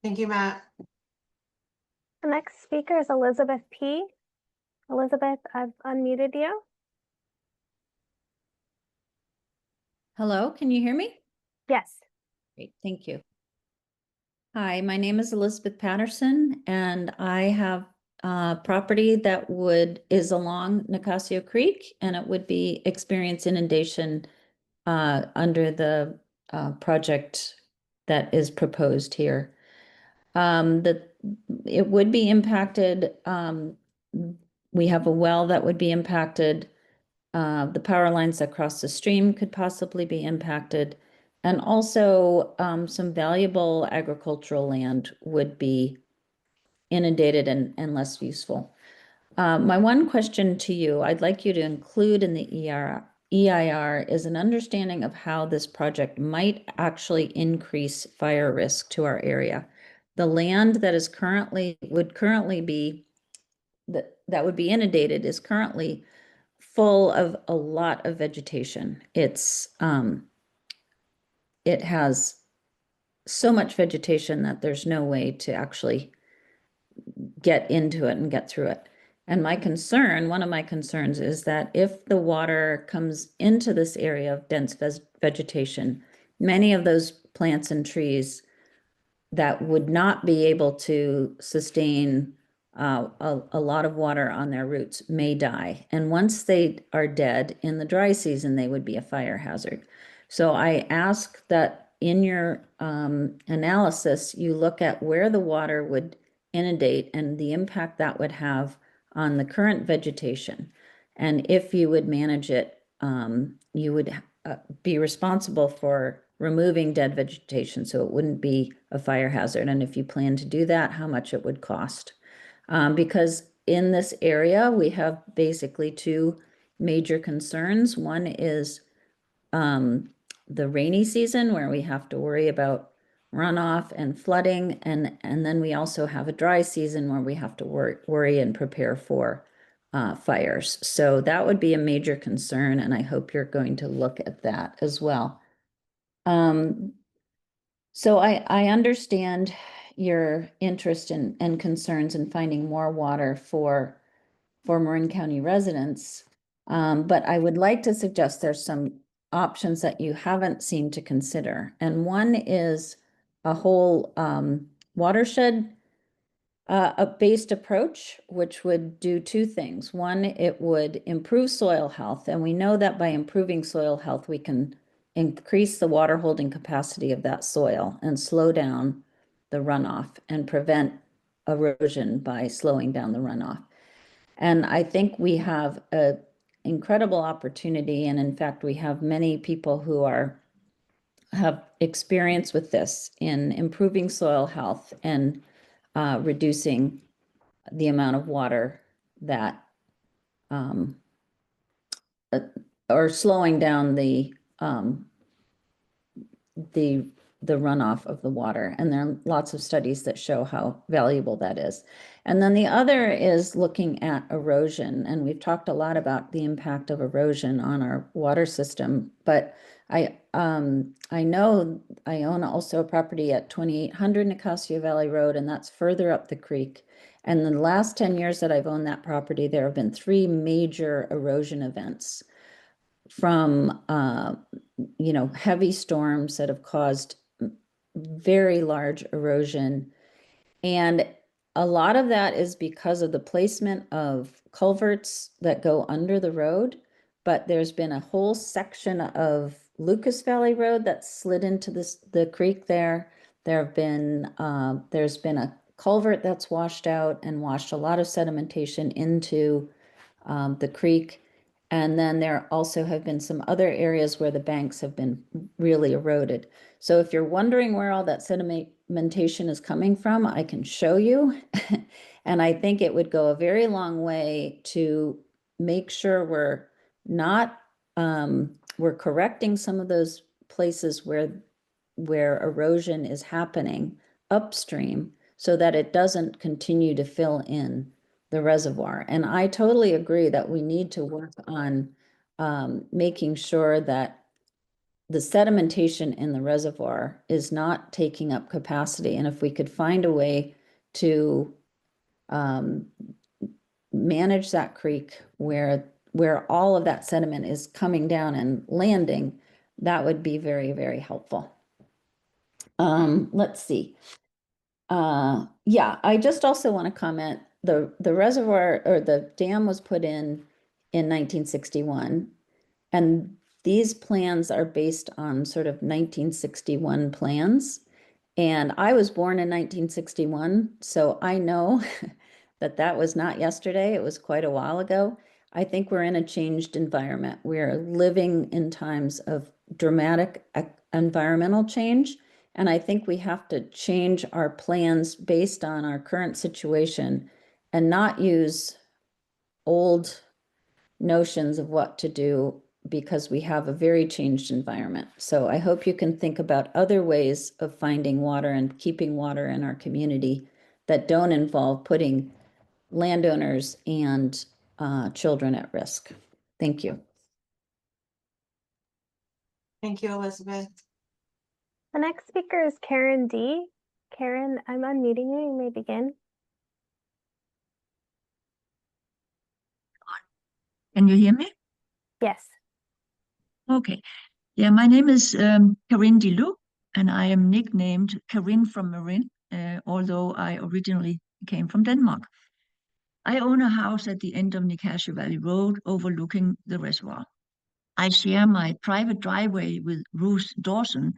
Thank you, Matt. The next speaker is Elizabeth P. Elizabeth, I've unmuted you. Hello, can you hear me? Yes. Great, thank you. Hi, my name is Elizabeth Patterson, and I have property that is along Nicasio Creek, and it would be experience inundation under the project that is proposed here. It would be impacted. We have a well that would be impacted. The power lines that cross the stream could possibly be impacted. And also some valuable agricultural land would be inundated and less useful. My one question to you, I'd like you to include in the EIR is an understanding of how this project might actually increase fire risk to our area. The land that is would currently be that would be inundated is currently full of a lot of vegetation. It has so much vegetation that there's no way to actually get into it and get through it. And one of my concerns is that if the water comes into this area of dense vegetation. Many of those plants and trees that would not be able to sustain a lot of water on their roots may die. And once they are dead in the dry season, they would be a fire hazard. So I ask that in your analysis, you look at where the water would inundate and the impact that would have on the current vegetation. And if you would manage it, you would be responsible for removing dead vegetation so it wouldn't be a fire hazard. And if you plan to do that, how much it would cost. Because in this area, we have basically two major concerns. One is the rainy season where we have to worry about runoff and flooding. And then we also have a dry season where we have to worry and prepare for fires. So that would be a major concern, and I hope you're going to look at that as well. So I understand your interest and concerns in finding more water for Marin County residents. But I would like to suggest there's some options that you haven't seemed to consider. And one is a whole watershed a based approach, which would do two things. One, it would improve soil health. And we know that by improving soil health, we can increase the water holding capacity of that soil and slow down the runoff and prevent erosion by slowing down the runoff. And I think we have an incredible opportunity. And in fact, we have many people who have experience with this in improving soil health and reducing the amount of water that, or slowing down the runoff of the water. And there are lots of studies that show how valuable that is. And then the other is looking at erosion. And we've talked a lot about the impact of erosion on our water system, but I know I own also a property at 2800 Nicasio Valley Road, and that's further up the creek. And in the last 10 years that I've owned that property, there have been 3 major erosion events from, heavy storms that have caused very large erosion. And a lot of that is because of the placement of culverts that go under the road. But there's been a whole section of Lucas Valley Road that slid into the creek there. There's been a culvert that's washed out and washed a lot of sedimentation into the creek. And then there also have been some other areas where the banks have been really eroded. So if you're wondering where all that sedimentation is coming from, I can show you. And I think it would go a very long way to make sure we're not, we're correcting some of those places where erosion is happening upstream so that it doesn't continue to fill in the reservoir. And I totally agree that we need to work on making sure that the sedimentation in the reservoir is not taking up capacity. And if we could find a way to manage that creek where all of that sediment is coming down and landing, that would be very, very helpful. Let's see. Yeah, I just also want to comment, the reservoir or the dam was put in 1961, and these plans are based on sort of 1961 plans. And I was born in 1961, so I know that was not yesterday. It was quite a while ago. I think we're in a changed environment. We're living in times of dramatic environmental change. And I think we have to change our plans based on our current situation and not use old notions of what to do because we have a very changed environment. So I hope you can think about other ways of finding water and keeping water in our community that don't involve putting landowners and children at risk. Thank you. Thank you, Elizabeth. The next speaker is Karen D. Karen, I'm unmuting you. You may begin. Can you hear me? Yes. Okay. Yeah, my name is Karin Dilu, and I am nicknamed Karin from Marin, although I originally came from Denmark. I own a house at the end of Nicasio Valley Road overlooking the reservoir. I share my private driveway with Ruth Dawson,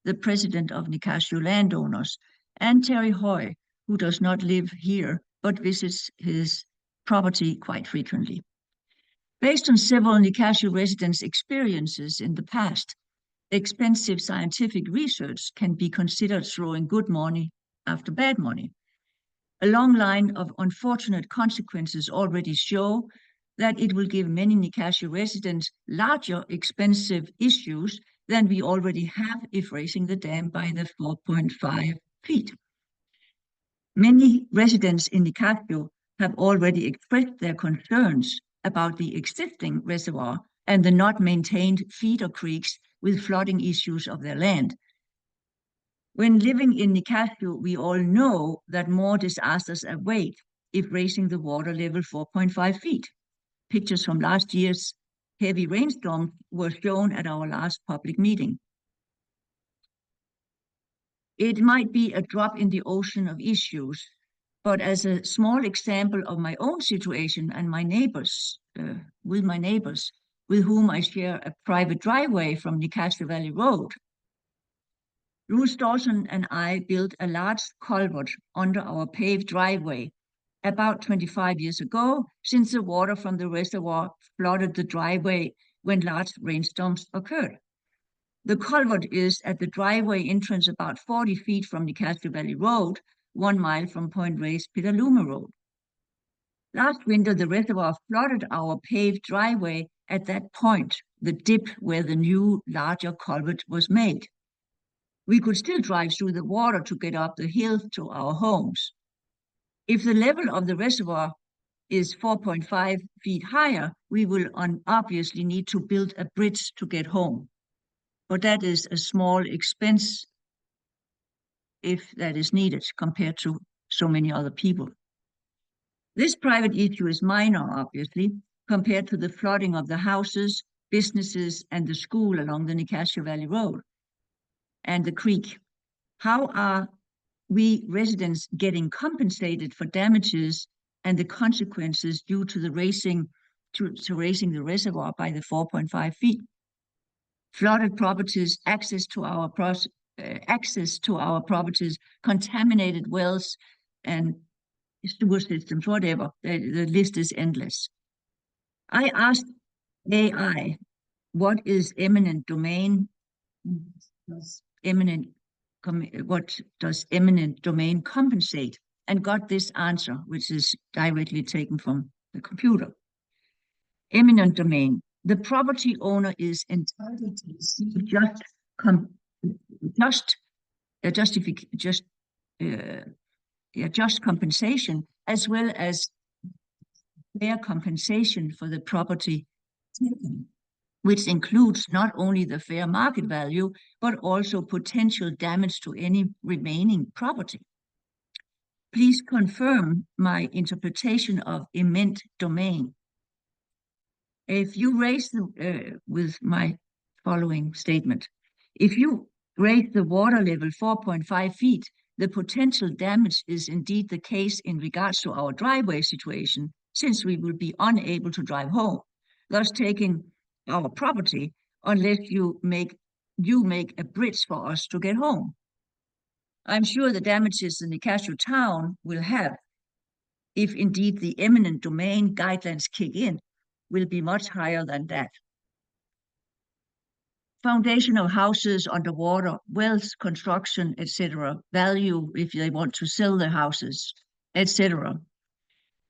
the president of Nicasio Landowners, and Terry Hoy, who does not live here but visits his property quite frequently. Based on several Nicasio residents' experiences in the past, expensive scientific research can be considered throwing good money after bad money. A long line of unfortunate consequences already show that it will give many Nicasio residents larger expensive issues than we already have if raising the dam by the 4.5 feet. Many residents in Nicasio have already expressed their concerns about the existing reservoir and the not maintained feeder creeks with flooding issues of their land. When living in Nicasio, we all know that more disasters await if raising the water level 4.5 feet. Pictures from last year's heavy rainstorm were shown at our last public meeting. It might be a drop in the ocean of issues, but as a small example of my own situation and my neighbors, with whom I share a private driveway from Nicasio Valley Road, Ruth Dawson and I built a large culvert under our paved driveway about 25 years ago, since the water from the reservoir flooded the driveway when large rainstorms occurred. The culvert is at the driveway entrance about 40 feet from Nicasio Valley Road, 1 mile from Point Reyes Petaluma Road. Last winter, the reservoir flooded our paved driveway at that point, the dip where the new, larger culvert was made. We could still drive through the water to get up the hill to our homes. If the level of the reservoir is 4.5 feet higher, we will obviously need to build a bridge to get home. But that is a small expense if that is needed compared to so many other people. This private issue is minor, obviously, compared to the flooding of the houses, businesses, and the school along the Nicasio Valley Road and the creek. How are we residents getting compensated for damages and the consequences due to the raising the reservoir by the 4.5 feet? Flooded properties, access to our properties, contaminated wells, and sewer systems, whatever. The list is endless. I asked AI, what is eminent domain? What does eminent domain compensate? And got this answer, which is directly taken from the computer. Eminent domain. The property owner is entitled to receive just compensation, as well as fair compensation for the property taken, which includes not only the fair market value, but also potential damage to any remaining property. Please confirm my interpretation of eminent domain. If you raise with my following statement, if you raise the water level 4.5 feet, the potential damage is indeed the case in regards to our driveway situation, since we will be unable to drive home, thus taking our property unless you make a bridge for us to get home. I'm sure the damages the Nicasio town will have, if indeed the eminent domain guidelines kick in, will be much higher than that. Foundation of houses underwater, wells, construction, etc., value if they want to sell their houses, etc.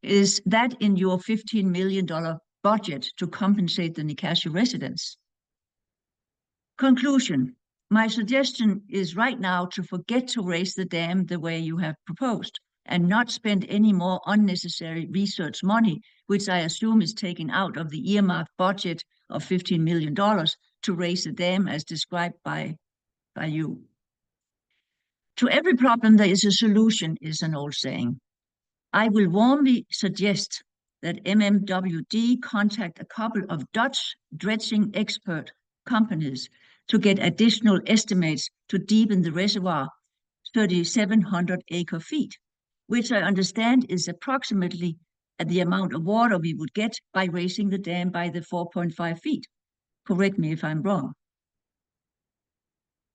Is that in your $15 million budget to compensate the Nicasio residents? Conclusion. My suggestion is right now to forget to raise the dam the way you have proposed and not spend any more unnecessary research money, which I assume is taken out of the earmarked budget of $15 million to raise the dam as described by you. To every problem there is a solution, is an old saying. I will warmly suggest that MMWD contact a couple of Dutch dredging expert companies to get additional estimates to deepen the reservoir 3,700 acre feet, which I understand is approximately the amount of water we would get by raising the dam by the 4.5 feet. Correct me if I'm wrong.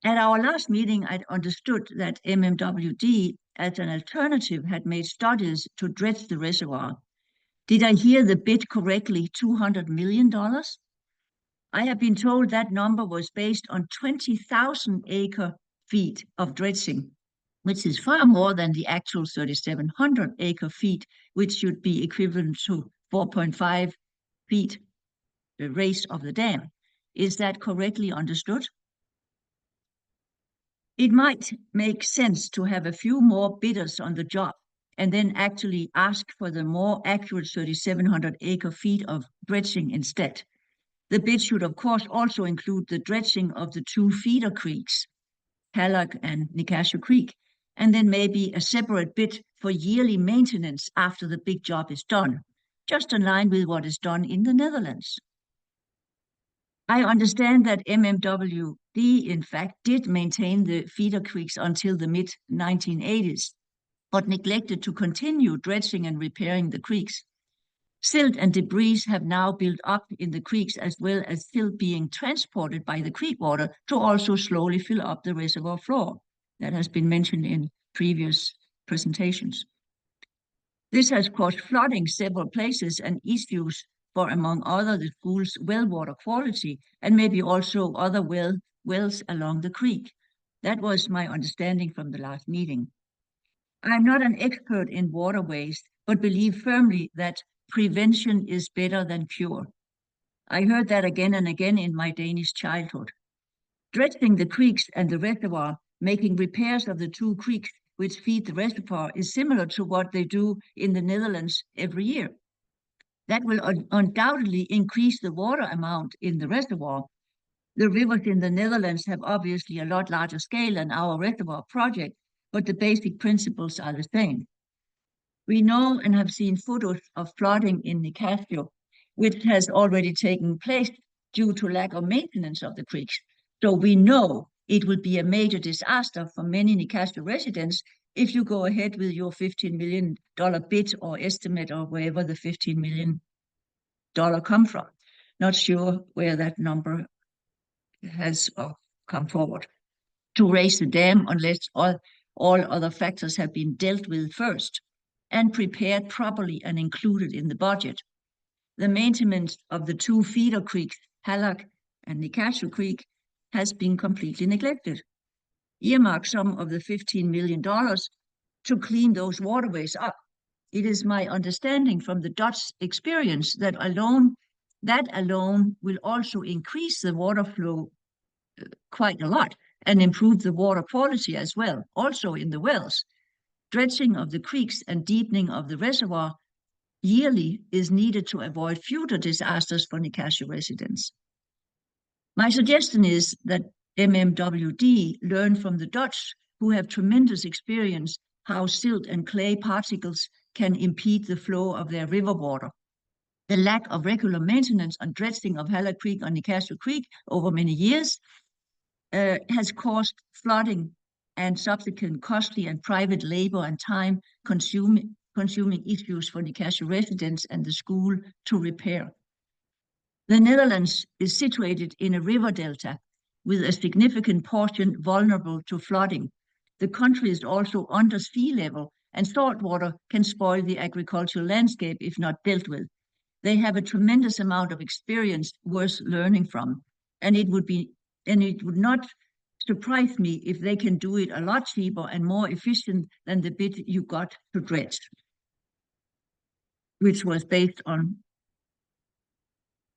At our last meeting, I understood that MMWD, as an alternative, had made studies to dredge the reservoir. Did I hear the bid correctly, $200 million? I have been told that number was based on 20,000 acre feet of dredging, which is far more than the actual 3,700 acre feet, which should be equivalent to 4.5 feet the raise of the dam. Is that correctly understood? It might make sense to have a few more bidders on the job and then actually ask for the more accurate 3,700 acre feet of dredging instead. The bid should, of course, also include the dredging of the two feeder creeks, Hallock and Nicasio Creek, and then maybe a separate bid for yearly maintenance after the big job is done, just in line with what is done in the Netherlands. I understand that MMWD, in fact, did maintain the feeder creeks until the mid-1980s, but neglected to continue dredging and repairing the creeks. Silt and debris have now built up in the creeks, as well as still being transported by the creek water to also slowly fill up the reservoir floor. That has been mentioned in previous presentations. This has caused flooding several places and issues for, among other, the school's well water quality and maybe also other wells along the creek. That was my understanding from the last meeting. I'm not an expert in waterways, but believe firmly that prevention is better than cure. I heard that again and again in my Danish childhood. Dredging the creeks and the reservoir, making repairs of the two creeks which feed the reservoir, is similar to what they do in the Netherlands every year. That will undoubtedly increase the water amount in the reservoir. The rivers in the Netherlands have obviously a lot larger scale than our reservoir project, but the basic principles are the same. We know and have seen photos of flooding in Nicasio, which has already taken place due to lack of maintenance of the creeks. So we know it will be a major disaster for many Nicasio residents if you go ahead with your $15 million bid or estimate, or wherever the $15 million come from. Not sure where that number has come forward to raise the dam, unless all other factors have been dealt with first and prepared properly and included in the budget. The maintenance of the two feeder creeks, Hallock and Nicasio Creek, has been completely neglected. Earmark some of the $15 million to clean those waterways up. It is my understanding from the Dutch experience that alone will also increase the water flow quite a lot and improve the water quality as well, also in the wells. Dredging of the creeks and deepening of the reservoir yearly is needed to avoid future disasters for Nicasio residents. My suggestion is that MMWD learn from the Dutch, who have tremendous experience how silt and clay particles can impede the flow of their river water. The lack of regular maintenance on dredging of Hallock Creek and Nicasio Creek over many years has caused flooding and subsequent costly and private labor and time consuming issues for Nicasio residents and the school to repair. The Netherlands is situated in a river delta with a significant portion vulnerable to flooding. The country is also under sea level, and saltwater can spoil the agricultural landscape if not dealt with. They have a tremendous amount of experience worth learning from, and it would not surprise me if they can do it a lot cheaper and more efficient than the bid you got to dredge, which was based on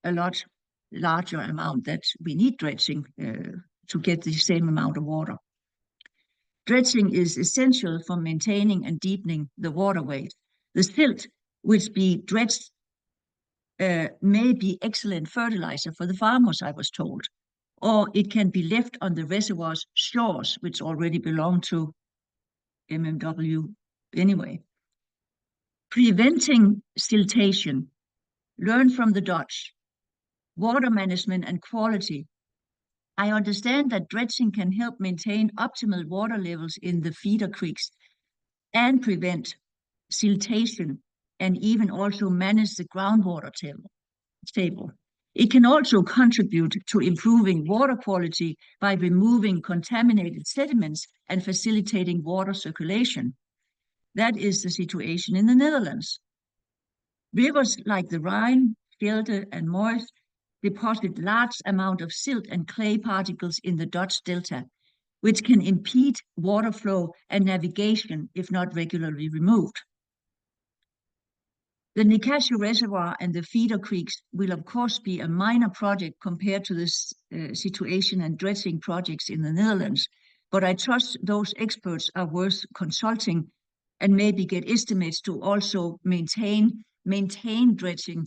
a lot larger amount that we need dredging to get the same amount of water. Dredging is essential for maintaining and deepening the waterways. The silt which be dredged may be excellent fertilizer for the farmers, I was told, or it can be left on the reservoir's shores, which already belong to MMW anyway. Preventing siltation, learn from the Dutch. Water management and quality I understand that dredging can help maintain optimal water levels in the feeder creeks and prevent siltation and even also manage the groundwater table. It can also contribute to improving water quality by removing contaminated sediments and facilitating water circulation. That is the situation in the Netherlands. Rivers like the Rhine, Schelde, and Meuse deposit large amount of silt and clay particles in the Dutch delta, which can impede water flow and navigation if not regularly removed. The Nicasio Reservoir and the feeder creeks will of course be a minor project compared to the situation and dredging projects in the Netherlands, but I trust those experts are worth consulting and maybe get estimates to also maintain dredging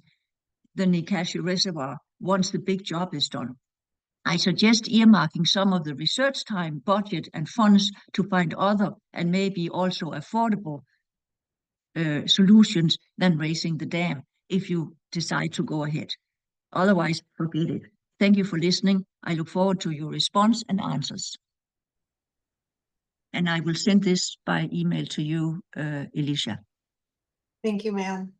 the Nicasio Reservoir once the big job is done. I suggest earmarking some of the research time, budget, and funds to find other and maybe also affordable solutions than raising the dam if you decide to go ahead. Otherwise, forget it. Thank you for listening. I look forward to your response and answers. And I will send this by email to you, Alicia. Thank you, ma'am.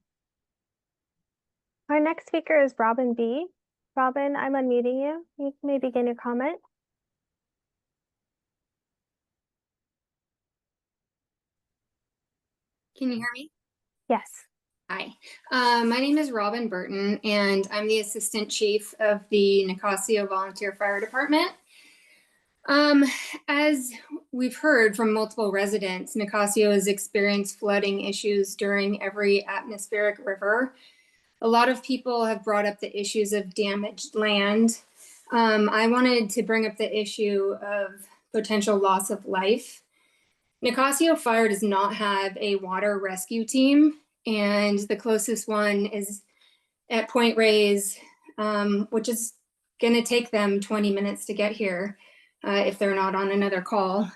Our next speaker is Robin B. Robin, I'm unmuting you. You may begin your comment. Can you hear me? Yes. Hi, my name is Robin Burton, and I'm the Assistant Chief of the Nicasio Volunteer Fire Department. As we've heard from multiple residents, Nicasio has experienced flooding issues during every atmospheric river. A lot of people have brought up the issues of damaged land. I wanted to bring up the issue of potential loss of life. Nicasio Fire does not have a water rescue team, and the closest one is at Point Reyes, which is going to take them 20 minutes to get here if they're not on another call.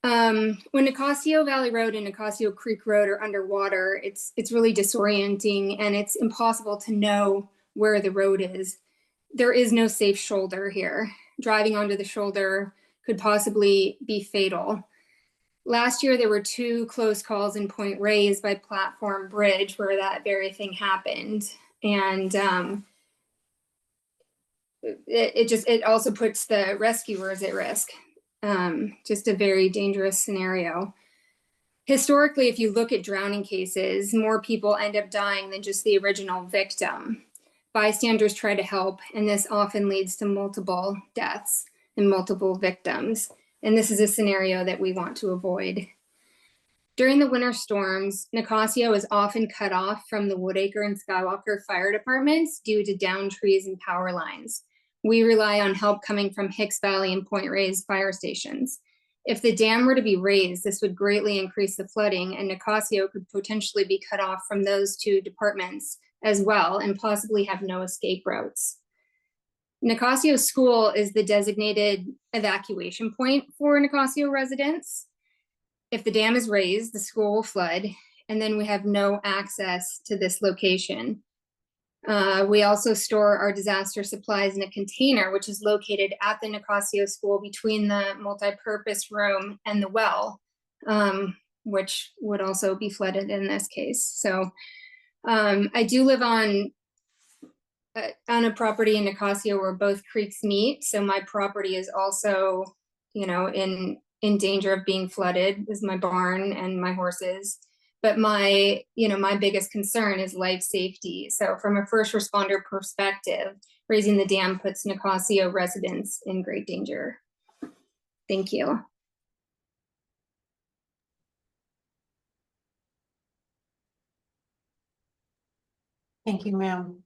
When Nicasio Valley Road and Nicasio Creek Road are underwater, it's really disorienting, and it's impossible to know where the road is. There is no safe shoulder here. Driving onto the shoulder could possibly be fatal. Last year, there were 2 close calls in Point Reyes by Platform Bridge where that very thing happened. And it also puts the rescuers at risk. Just a very dangerous scenario. Historically, if you look at drowning cases, more people end up dying than just the original victim. Bystanders try to help, and this often leads to multiple deaths and multiple victims. And this is a scenario that we want to avoid. During the winter storms, Nicasio is often cut off from the Woodacre and Skywalker fire departments due to downed trees and power lines. We rely on help coming from Hicks Valley and Point Reyes fire stations. If the dam were to be raised, this would greatly increase the flooding, and Nicasio could potentially be cut off from those 2 departments as well and possibly have no escape routes. Nicasio School is the designated evacuation point for Nicasio residents. If the dam is raised, the school will flood, and then we have no access to this location. We also store our disaster supplies in a container, which is located at the Nicasio School between the multi-purpose room and the well, which would also be flooded in this case. So I do live on a property in Nicasio where both creeks meet. So my property is also, in danger of being flooded, is my barn and my horses. But my biggest concern is life safety. So from a first responder perspective, raising the dam puts Nicasio residents in great danger. Thank you. Thank you, ma'am.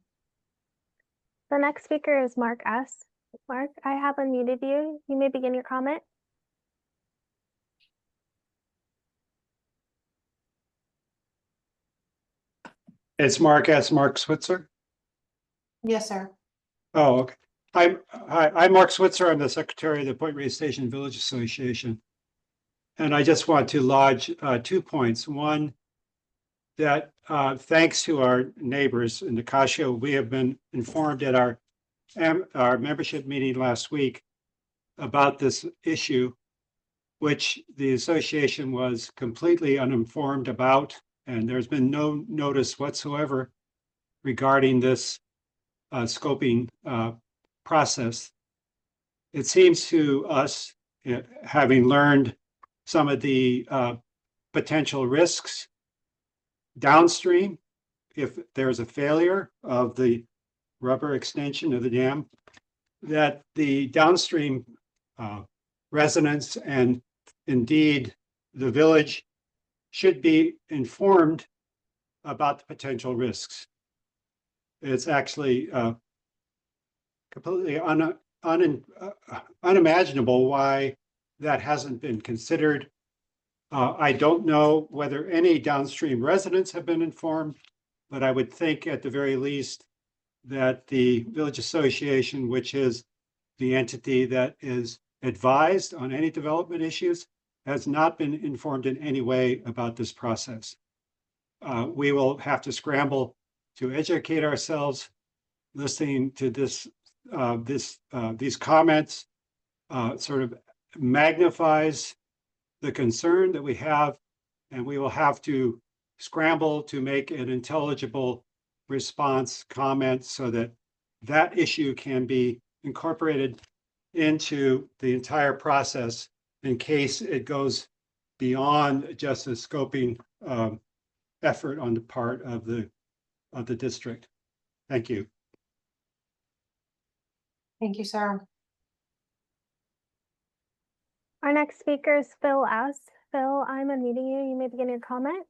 The next speaker is Mark S. Mark, I have unmuted you. You may begin your comment. It's Mark S. Mark Switzer. Yes, sir. Oh, okay. I'm Mark Switzer. I'm the Secretary of the Point Reyes Station Village Association. And I just want to lodge 2 points. One, that thanks to our neighbors in Nicasio, we have been informed at our our membership meeting last week about this issue, which the association was completely uninformed about, and there's been no notice whatsoever regarding this scoping process. It seems to us, having learned some of the potential risks downstream, if there's a failure of the rubber extension of the dam, that the downstream residents and indeed the village should be informed about the potential risks. It's actually completely unimaginable why that hasn't been considered. I don't know whether any downstream residents have been informed, but I would think at the very least that the village association, which is the entity that is advised on any development issues, has not been informed in any way about this process. We will have to scramble to educate ourselves. Listening to these comments sort of magnifies the concern that we have, and we will have to scramble to make an intelligible response comment so that that issue can be incorporated into the entire process in case it goes beyond just a scoping effort on the part of the district. Thank you. Thank you, sir. Our next speaker is Phil S. Phil, I'm unmuting you. You may begin your comment.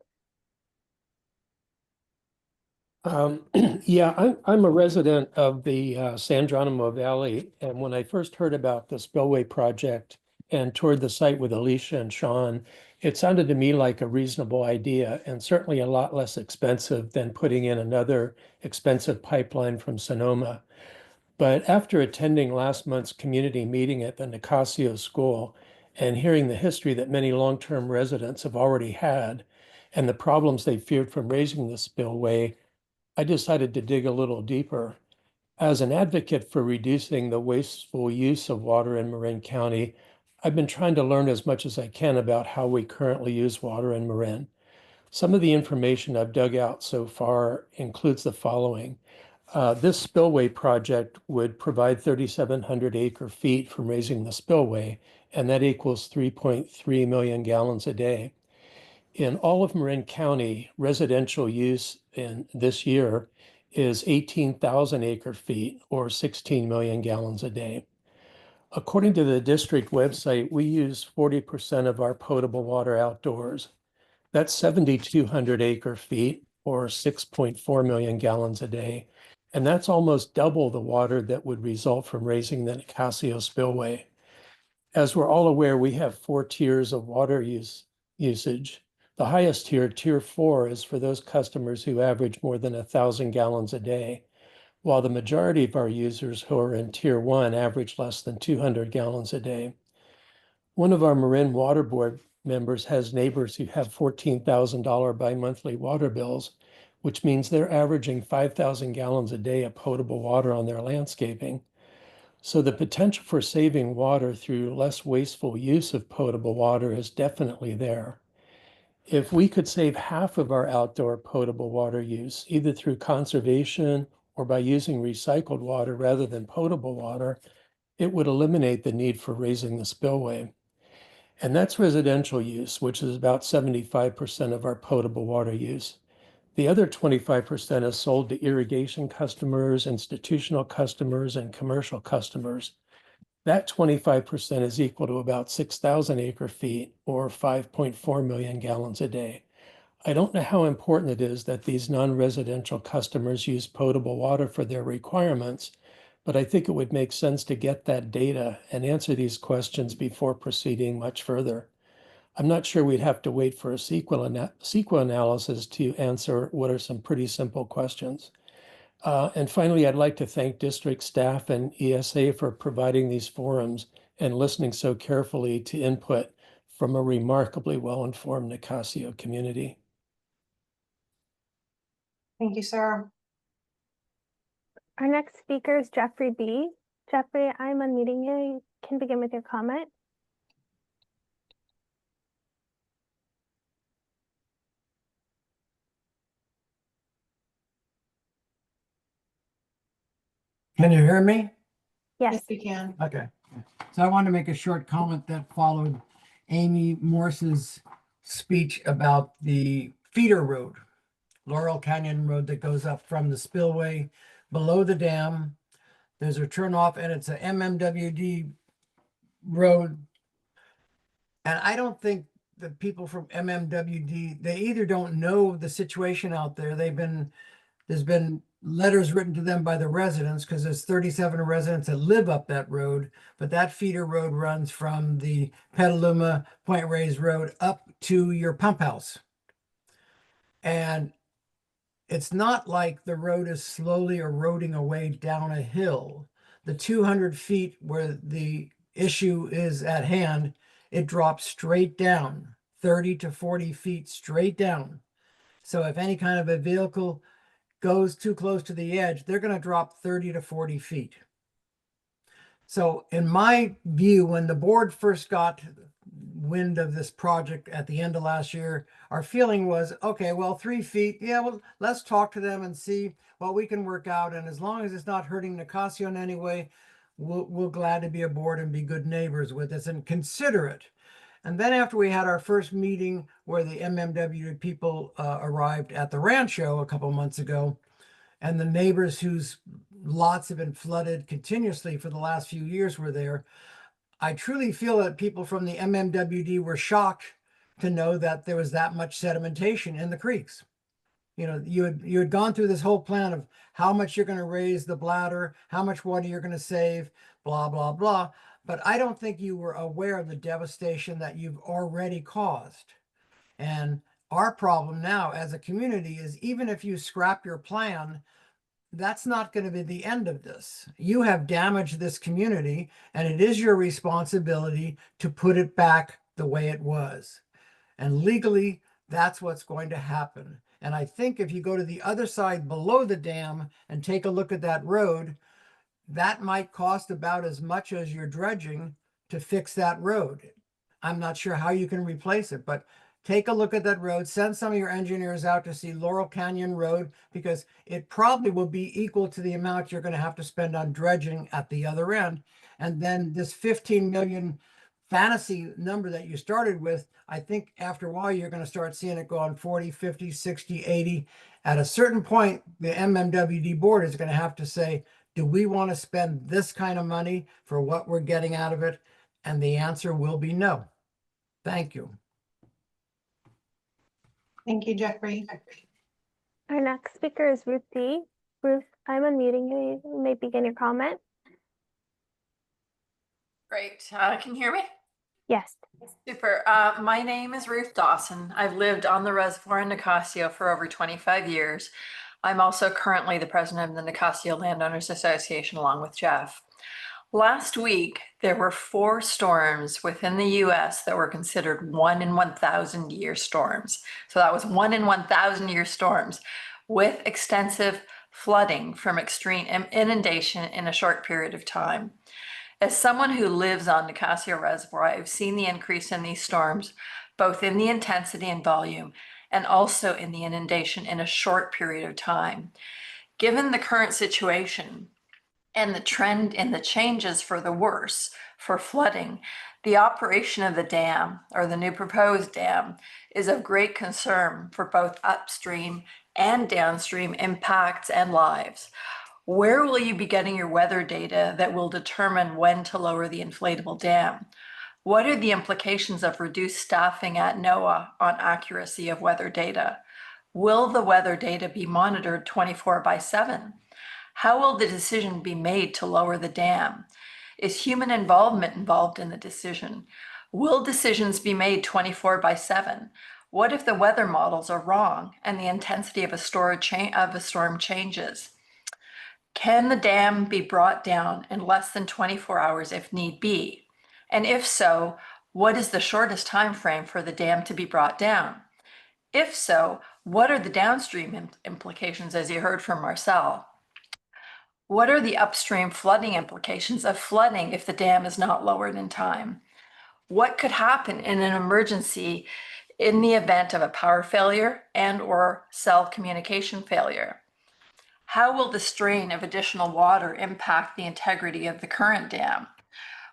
Yeah, I'm a resident of the San Geronimo Valley, and when I first heard about the Spillway project and toured the site with Alicia and Sean, it sounded to me like a reasonable idea and certainly a lot less expensive than putting in another expensive pipeline from Sonoma. But after attending last month's community meeting at the Nicasio School and hearing the history that many long-term residents have already had and the problems they feared from raising the spillway, I decided to dig a little deeper. As an advocate for reducing the wasteful use of water in Marin County, I've been trying to learn as much as I can about how we currently use water in Marin. Some of the information I've dug out so far includes the following. This spillway project would provide 3,700 acre feet from raising the spillway, and that equals 3.3 million gallons a day. In all of Marin County, residential use in this year is 18,000 acre feet or 16 million gallons a day. According to the district website, we use 40% of our potable water outdoors. That's 7,200 acre feet or 6.4 million gallons a day. And that's almost double the water that would result from raising the Nicasio Spillway. As we're all aware, we have 4 tiers of water usage. The highest tier, tier 4, is for those customers who average more than 1,000 gallons a day, while the majority of our users who are in tier 1 average less than 200 gallons a day. One of our Marin Water Board members has neighbors who have $14,000 bi-monthly water bills, which means they're averaging 5,000 gallons a day of potable water on their landscaping. So the potential for saving water through less wasteful use of potable water is definitely there. If we could save half of our outdoor potable water use, either through conservation or by using recycled water rather than potable water, it would eliminate the need for raising the spillway. And that's residential use, which is about 75% of our potable water use. The other 25% is sold to irrigation customers, institutional customers, and commercial customers. That 25% is equal to about 6,000 acre feet or 5.4 million gallons a day. I don't know how important it is that these non-residential customers use potable water for their requirements, but I think it would make sense to get that data and answer these questions before proceeding much further. I'm not sure we'd have to wait for a SQL analysis to answer what are some pretty simple questions. And finally, I'd like to thank district staff and ESA for providing these forums and listening so carefully to input from a remarkably well-informed Nicasio community. Thank you, sir. Our next speaker is Jeffrey B. Jeffrey, I'm unmuting you. You can begin with your comment. Can you hear me? Yes. we can. Okay. So I want to make a short comment that followed Amy Morse's speech about the feeder road, Laurel Canyon Road that goes up from the spillway below the dam. There's a turnoff and it's a MMWD road. And I don't think the people from MMWD, they either don't know the situation out there. There's been letters written to them by the residents because there's 37 residents that live up that road, but that feeder road runs from the Petaluma Point Reyes Road up to your pump house. And it's not like the road is slowly eroding away down a hill. The 200 feet where the issue is at hand, it drops straight down, 30 to 40 feet straight down. So if any kind of a vehicle goes too close to the edge, they're going to drop 30 to 40 feet. So in my view, when the board first got wind of this project at the end of last year, our feeling was, okay, well, 3 feet, yeah, well, let's talk to them and see what we can work out. And as long as it's not hurting Nicasio in any way, we'll glad to be aboard and be good neighbors with us and consider it. And then after we had our first meeting where the MMW people arrived at the Rancho a couple months ago, and the neighbors whose lots have been flooded continuously for the last few years were there, I truly feel that people from the MMWD were shocked to know that there was that much sedimentation in the creeks. You know, you had gone through this whole plan of how much you're going to raise the bladder, how much water you're going to save, blah, blah, blah. But I don't think you were aware of the devastation that you've already caused. And our problem now as a community is even if you scrap your plan, that's not going to be the end of this. You have damaged this community, and it is your responsibility to put it back the way it was. And legally, that's what's going to happen. And I think if you go to the other side below the dam and take a look at that road, that might cost about as much as your dredging to fix that road. I'm not sure how you can replace it, but take a look at that road, send some of your engineers out to see Laurel Canyon Road, because it probably will be equal to the amount you're going to have to spend on dredging at the other end. And then this 15 million fantasy number that you started with, I think after a while, you're going to start seeing it go on 40, 50, 60, 80. At a certain point, the MMWD board is going to have to say, do we want to spend this kind of money for what we're getting out of it? And the answer will be no. Thank you. Thank you, Jeffrey. Our next speaker is Ruth D. Ruth, I'm unmuting you. You may begin your comment. Great. Can you hear me? Yes. Super. My name is Ruth Dawson. I've lived on the reservoir in Nicasio for over 25 years. I'm also currently the president of the Nicasio Landowners Association along with Jeff. Last week, there were 4 storms within the US that were considered 1 in 1,000 year storms. So that was 1 in 1,000 year storms with extensive flooding from extreme inundation in a short period of time. As someone who lives on Nicasio Reservoir, I've seen the increase in these storms, both in the intensity and volume, and also in the inundation in a short period of time. Given the current situation and the trend in the changes for the worse for flooding, the operation of the dam, or the new proposed dam, is of great concern for both upstream and downstream impacts and lives. Where will you be getting your weather data that will determine when to lower the inflatable dam? What are the implications of reduced staffing at NOAA on accuracy of weather data? Will the weather data be monitored 24/7? How will the decision be made to lower the dam? Is human involvement involved in the decision? Will decisions be made 24/7? What if the weather models are wrong and the intensity of a storm changes? Can the dam be brought down in less than 24 hours if need be? And if so, what is the shortest time frame for the dam to be brought down? If so, what are the downstream implications, as you heard from Marcel? What are the upstream flooding implications of flooding if the dam is not lowered in time? What could happen in an emergency in the event of a power failure and/or cell communication failure? How will the strain of additional water impact the integrity of the current dam?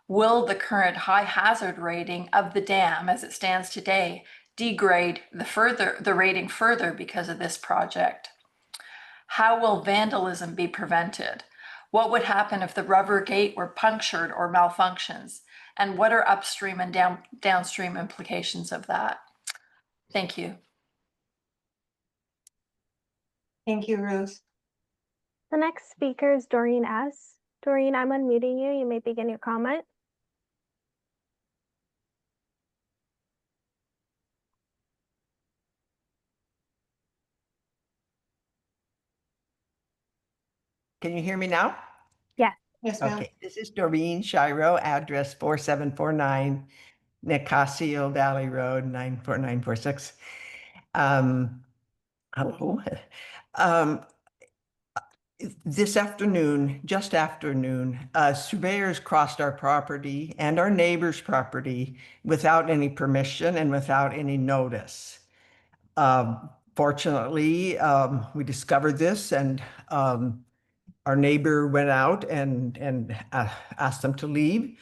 Will the current high hazard rating of the dam as it stands today degrade the rating further because of this project? How will vandalism be prevented? What would happen if the rubber gate were punctured or malfunctions? And what are upstream and downstream implications of that? Thank you. Thank you, Ruth. The next speaker is Doreen S. Doreen, I'm unmuting you. You may begin your comment. Can you hear me now? Yes. Yes, ma'am. Okay, this is Doreen Shiro, address 4749 Nicasio Valley Road, 94946. Hello. This afternoon, just afternoon, surveyors crossed our property and our neighbor's property without any permission and without any notice. Fortunately, we discovered this, and our neighbor went out and asked them to leave.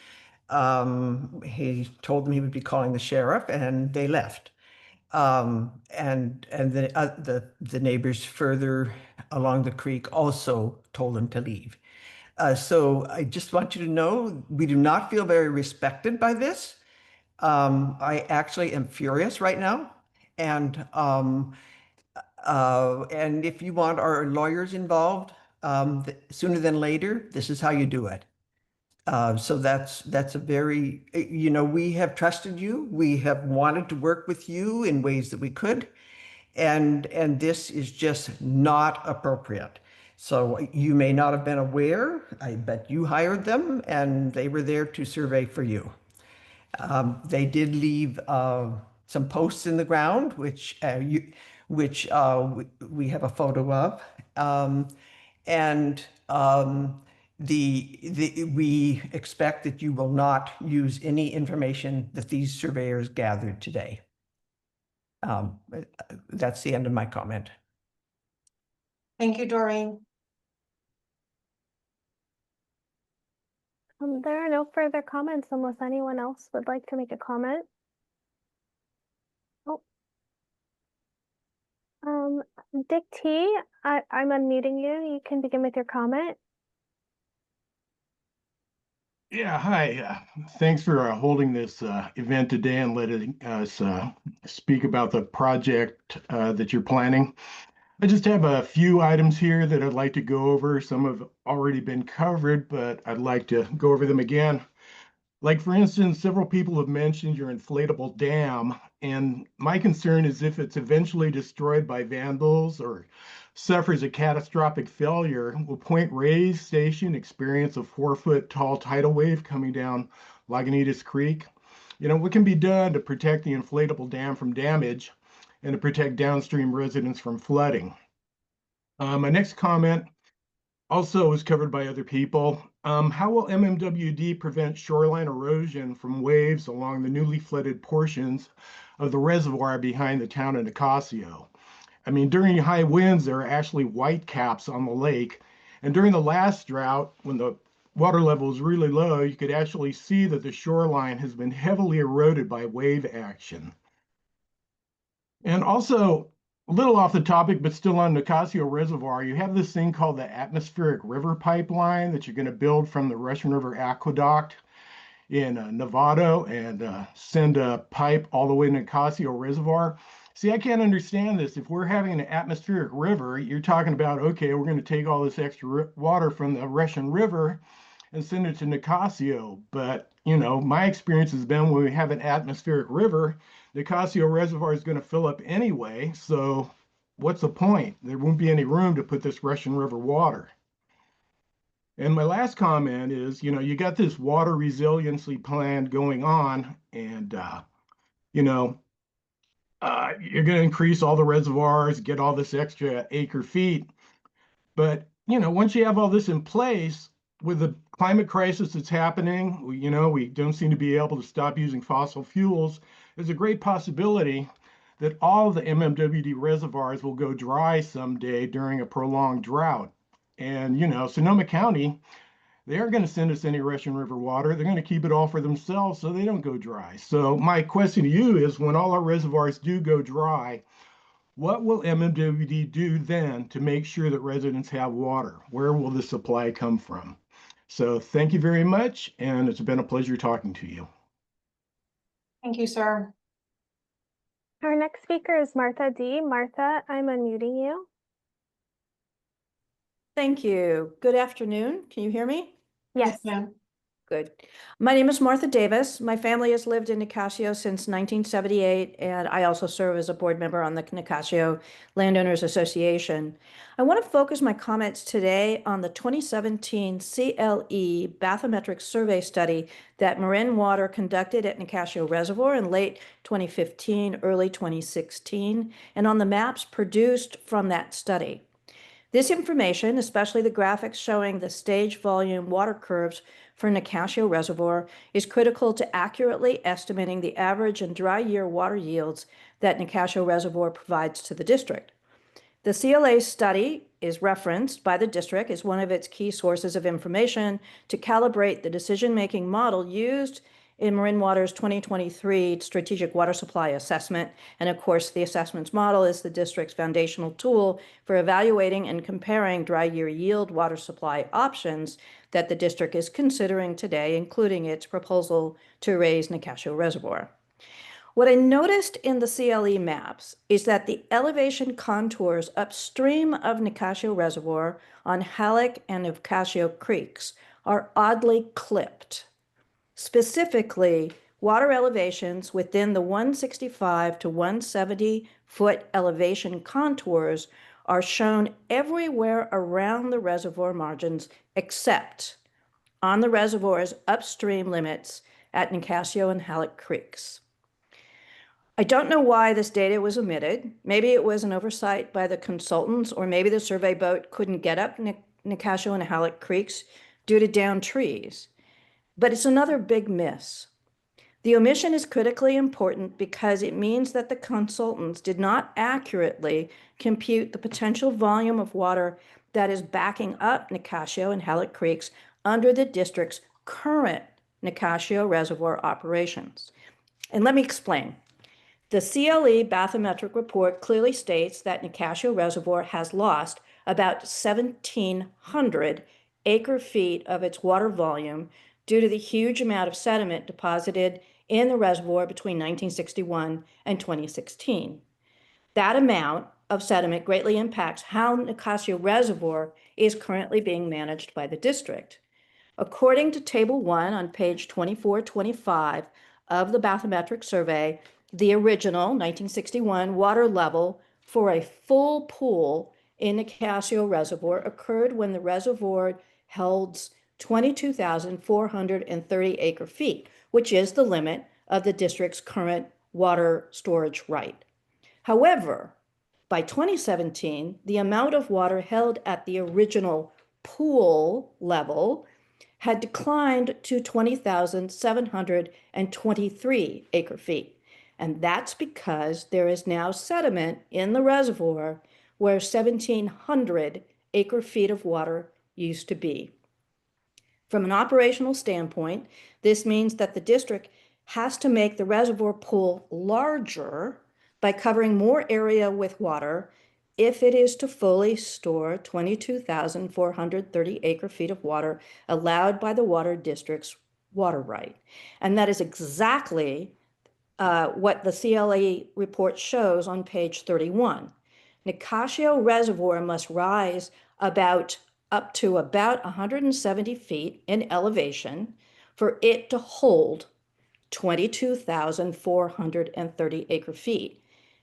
He told them he would be calling the sheriff, and they left. And the neighbors further along the creek also told them to leave. So I just want you to know we do not feel very respected by this. I actually am furious right now, and if you want our lawyers involved, sooner than later, this is how you do it. So that's a very, we have trusted you. We have wanted to work with you in ways that we could, and this is just not appropriate. So you may not have been aware, I bet you hired them, and they were there to survey for you. They did leave some posts in the ground, which we have a photo of, and we expect that you will not use any information that these surveyors gathered today. That's the end of my comment. Thank you, Doreen. There are no further comments unless anyone else would like to make a comment. Oh. Dick T, I'm unmuting you. You can begin with your comment. Yeah, hi. Thanks for holding this event today and letting us speak about the project that you're planning. I just have a few items here that I'd like to go over. Some have already been covered, but I'd like to go over them again. Like, for instance, several people have mentioned your inflatable dam, and my concern is if it's eventually destroyed by vandals or suffers a catastrophic failure, will Point Reyes Station experience a 4-foot tall tidal wave coming down Lagunitas Creek? What can be done to protect the inflatable dam from damage and to protect downstream residents from flooding? My next comment also was covered by other people. How will MMWD prevent shoreline erosion from waves along the newly flooded portions of the reservoir behind the town of Nicasio? I mean, during high winds, there are actually white caps on the lake. And during the last drought, when the water level is really low, you could actually see that the shoreline has been heavily eroded by wave action. And also, a little off the topic, but still on Nicasio Reservoir, you have this thing called the atmospheric river pipeline that you're going to build from the Russian River Aqueduct in Novato and send a pipe all the way to Nicasio Reservoir. See, I can't understand this. If we're having an atmospheric river, you're talking about, okay, we're going to take all this extra water from the Russian River and send it to Nicasio. But, my experience has been when we have an atmospheric river, Nicasio Reservoir is going to fill up anyway. So what's the point? There won't be any room to put this Russian River water. And my last comment is, you got this water resiliency plan going on, and, you're going to increase all the reservoirs, get all this extra acre feet. But, once you have all this in place, with the climate crisis that's happening, we don't seem to be able to stop using fossil fuels. There's a great possibility that all the MMWD reservoirs will go dry someday during a prolonged drought. And, Sonoma County, they aren't going to send us any Russian River water. They're going to keep it all for themselves so they don't go dry. So my question to you is, when all our reservoirs do go dry, what will MMWD do then to make sure that residents have water? Where will the supply come from? So thank you very much, and it's been a pleasure talking to you. Thank you, sir. Our next speaker is Martha D. Martha, I'm unmuting you. Thank you. Good afternoon. Can you hear me? Yes. ma'am. Good. My name is Martha Davis. My family has lived in Nicasio since 1978, and I also serve as a board member on the Nicasio Landowners Association. I want to focus my comments today on the 2017 CLE bathymetric survey study that Marin Water conducted at Nicasio Reservoir in late 2015, early 2016, and on the maps produced from that study. This information, especially the graphics showing the stage volume water curves for Nicasio Reservoir, is critical to accurately estimating the average and dry year water yields that Nicasio Reservoir provides to the district. The CLA study is referenced by the district as one of its key sources of information to calibrate the decision-making model used in Marin Water's 2023 Strategic Water Supply Assessment. And of course, the assessments model is the district's foundational tool for evaluating and comparing dry year yield water supply options that the district is considering today, including its proposal to raise Nicasio Reservoir. What I noticed in the CLE maps is that the elevation contours upstream of Nicasio Reservoir on Halleck and Nicasio Creeks are oddly clipped. Specifically, water elevations within the 165 to 170 foot elevation contours are shown everywhere around the reservoir margins except on the reservoir's upstream limits at Nicasio and Halleck Creeks. I don't know why this data was omitted. Maybe it was an oversight by the consultants, or maybe the survey boat couldn't get up Nicasio and Halleck Creeks due to downed trees. But it's another big miss. The omission is critically important because it means that the consultants did not accurately compute the potential volume of water that is backing up Nicasio and Halleck Creeks under the district's current Nicasio Reservoir operations. And let me explain. The CLE bathymetric report clearly states that Nicasio Reservoir has lost about 1,700 acre-feet of its water volume due to the huge amount of sediment deposited in the reservoir between 1961 and 2016. That amount of sediment greatly impacts how Nicasio Reservoir is currently being managed by the district. According to Table 1 on page 2425 of the bathymetric survey, the original 1961 water level for a full pool in Nicasio Reservoir occurred when the reservoir held 22,430 acre feet, which is the limit of the district's current water storage right. However, by 2017, the amount of water held at the original pool level had declined to 20,723 acre feet. And that's because there is now sediment in the reservoir where 1,700 acre feet of water used to be. From an operational standpoint, this means that the district has to make the reservoir pool larger by covering more area with water if it is to fully store 22,430 acre feet of water allowed by the water district's water right. And that is exactly what the CLE report shows on page 31. Nicasio Reservoir must rise up to about 170 feet in elevation for it to hold 22,430 acre feet.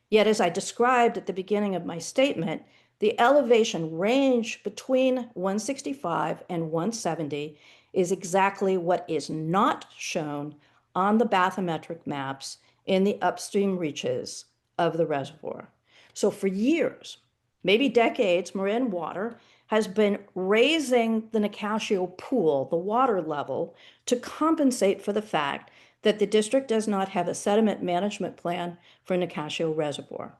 Yet, as I described at the beginning of my statement, the elevation range between 165 and 170 is exactly what is not shown on the bathymetric maps in the upstream reaches of the reservoir. So for years, maybe decades, Marin Water has been raising the Nicasio pool, the water level, to compensate for the fact that the district does not have a sediment management plan for Nicasio Reservoir.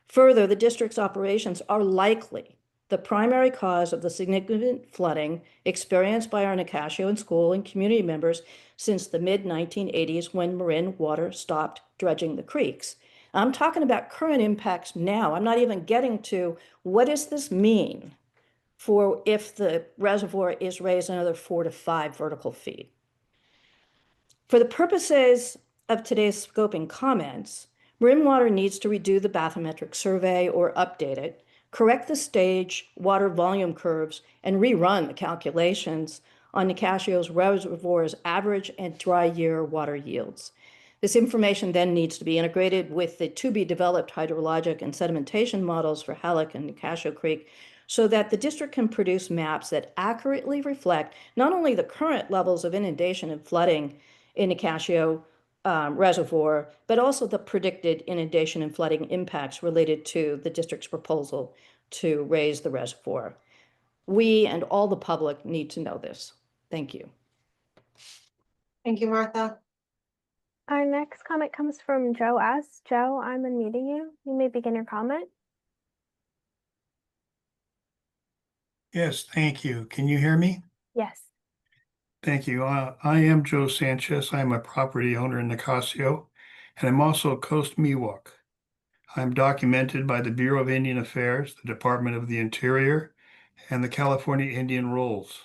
Further, the district's operations are likely the primary cause of the significant flooding experienced by our Nicasio and school and community members since the mid-1980s when Marin Water stopped dredging the creeks. I'm talking about current impacts now. I'm not even getting to what does this mean for if the reservoir is raised another 4 to 5 vertical feet. For the purposes of today's scoping comments, Marin Water needs to redo the bathymetric survey or update it, correct the stage water volume curves, and rerun the calculations on Nicasio's reservoir's average and dry year water yields. This information then needs to be integrated with the to-be-developed hydrologic and sedimentation models for Halleck and Nicasio Creek so that the district can produce maps that accurately reflect not only the current levels of inundation and flooding in Nicasio Reservoir, but also the predicted inundation and flooding impacts related to the district's proposal to raise the reservoir. We and all the public need to know this. Thank you. Thank you, Martha. Our next comment comes from Joe S. Joe, I'm unmuting you. You may begin your comment. Yes, thank you. Can you hear me? Yes. Thank you. I am Joe Sanchez. I'm a property owner in Nicasio, and I'm also a Coast Miwok. I'm documented by the Bureau of Indian Affairs, the Department of the Interior, and the California Indian Rolls.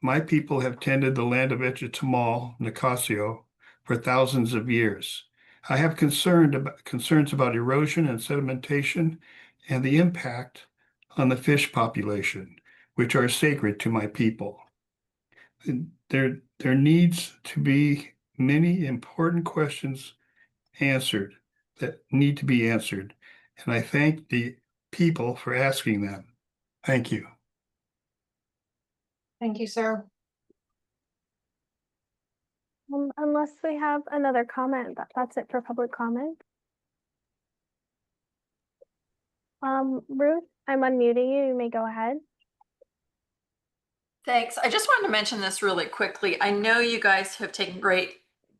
My people have tended the land of Echetamal, Nicasio, for thousands of years. I have concerns about erosion and sedimentation and the impact on the fish population, which are sacred to my people. There needs to be many important questions answered that need to be answered, and I thank the people for asking them. Thank you. Thank you, sir. Unless we have another comment, that's it for public comment. Ruth, I'm unmuting you. You may go ahead. Thanks. I just wanted to mention this really quickly. I know you guys have taken great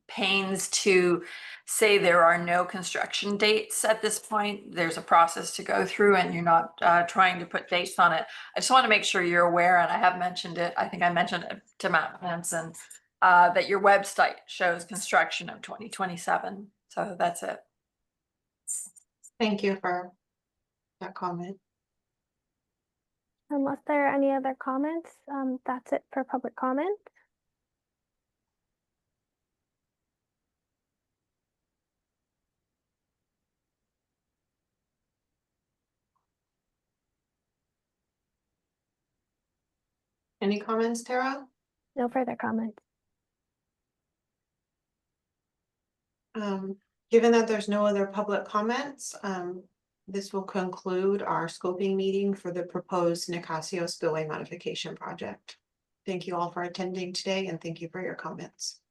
pains to say there are no construction dates at this point. There's a process to go through and you're not trying to put dates on it. I just want to make sure you're aware, and I have mentioned it. I think I mentioned it to Matt Hansen, that your website shows construction of 2027. So that's it. Thank you for that comment. Unless there are any other comments, that's it for public comment. Any comments, Tara? No further comments. Given that there's no other public comments, this will conclude our scoping meeting for the proposed Nicasio Spillway Modification Project. Thank you all for attending today and thank you for your comments.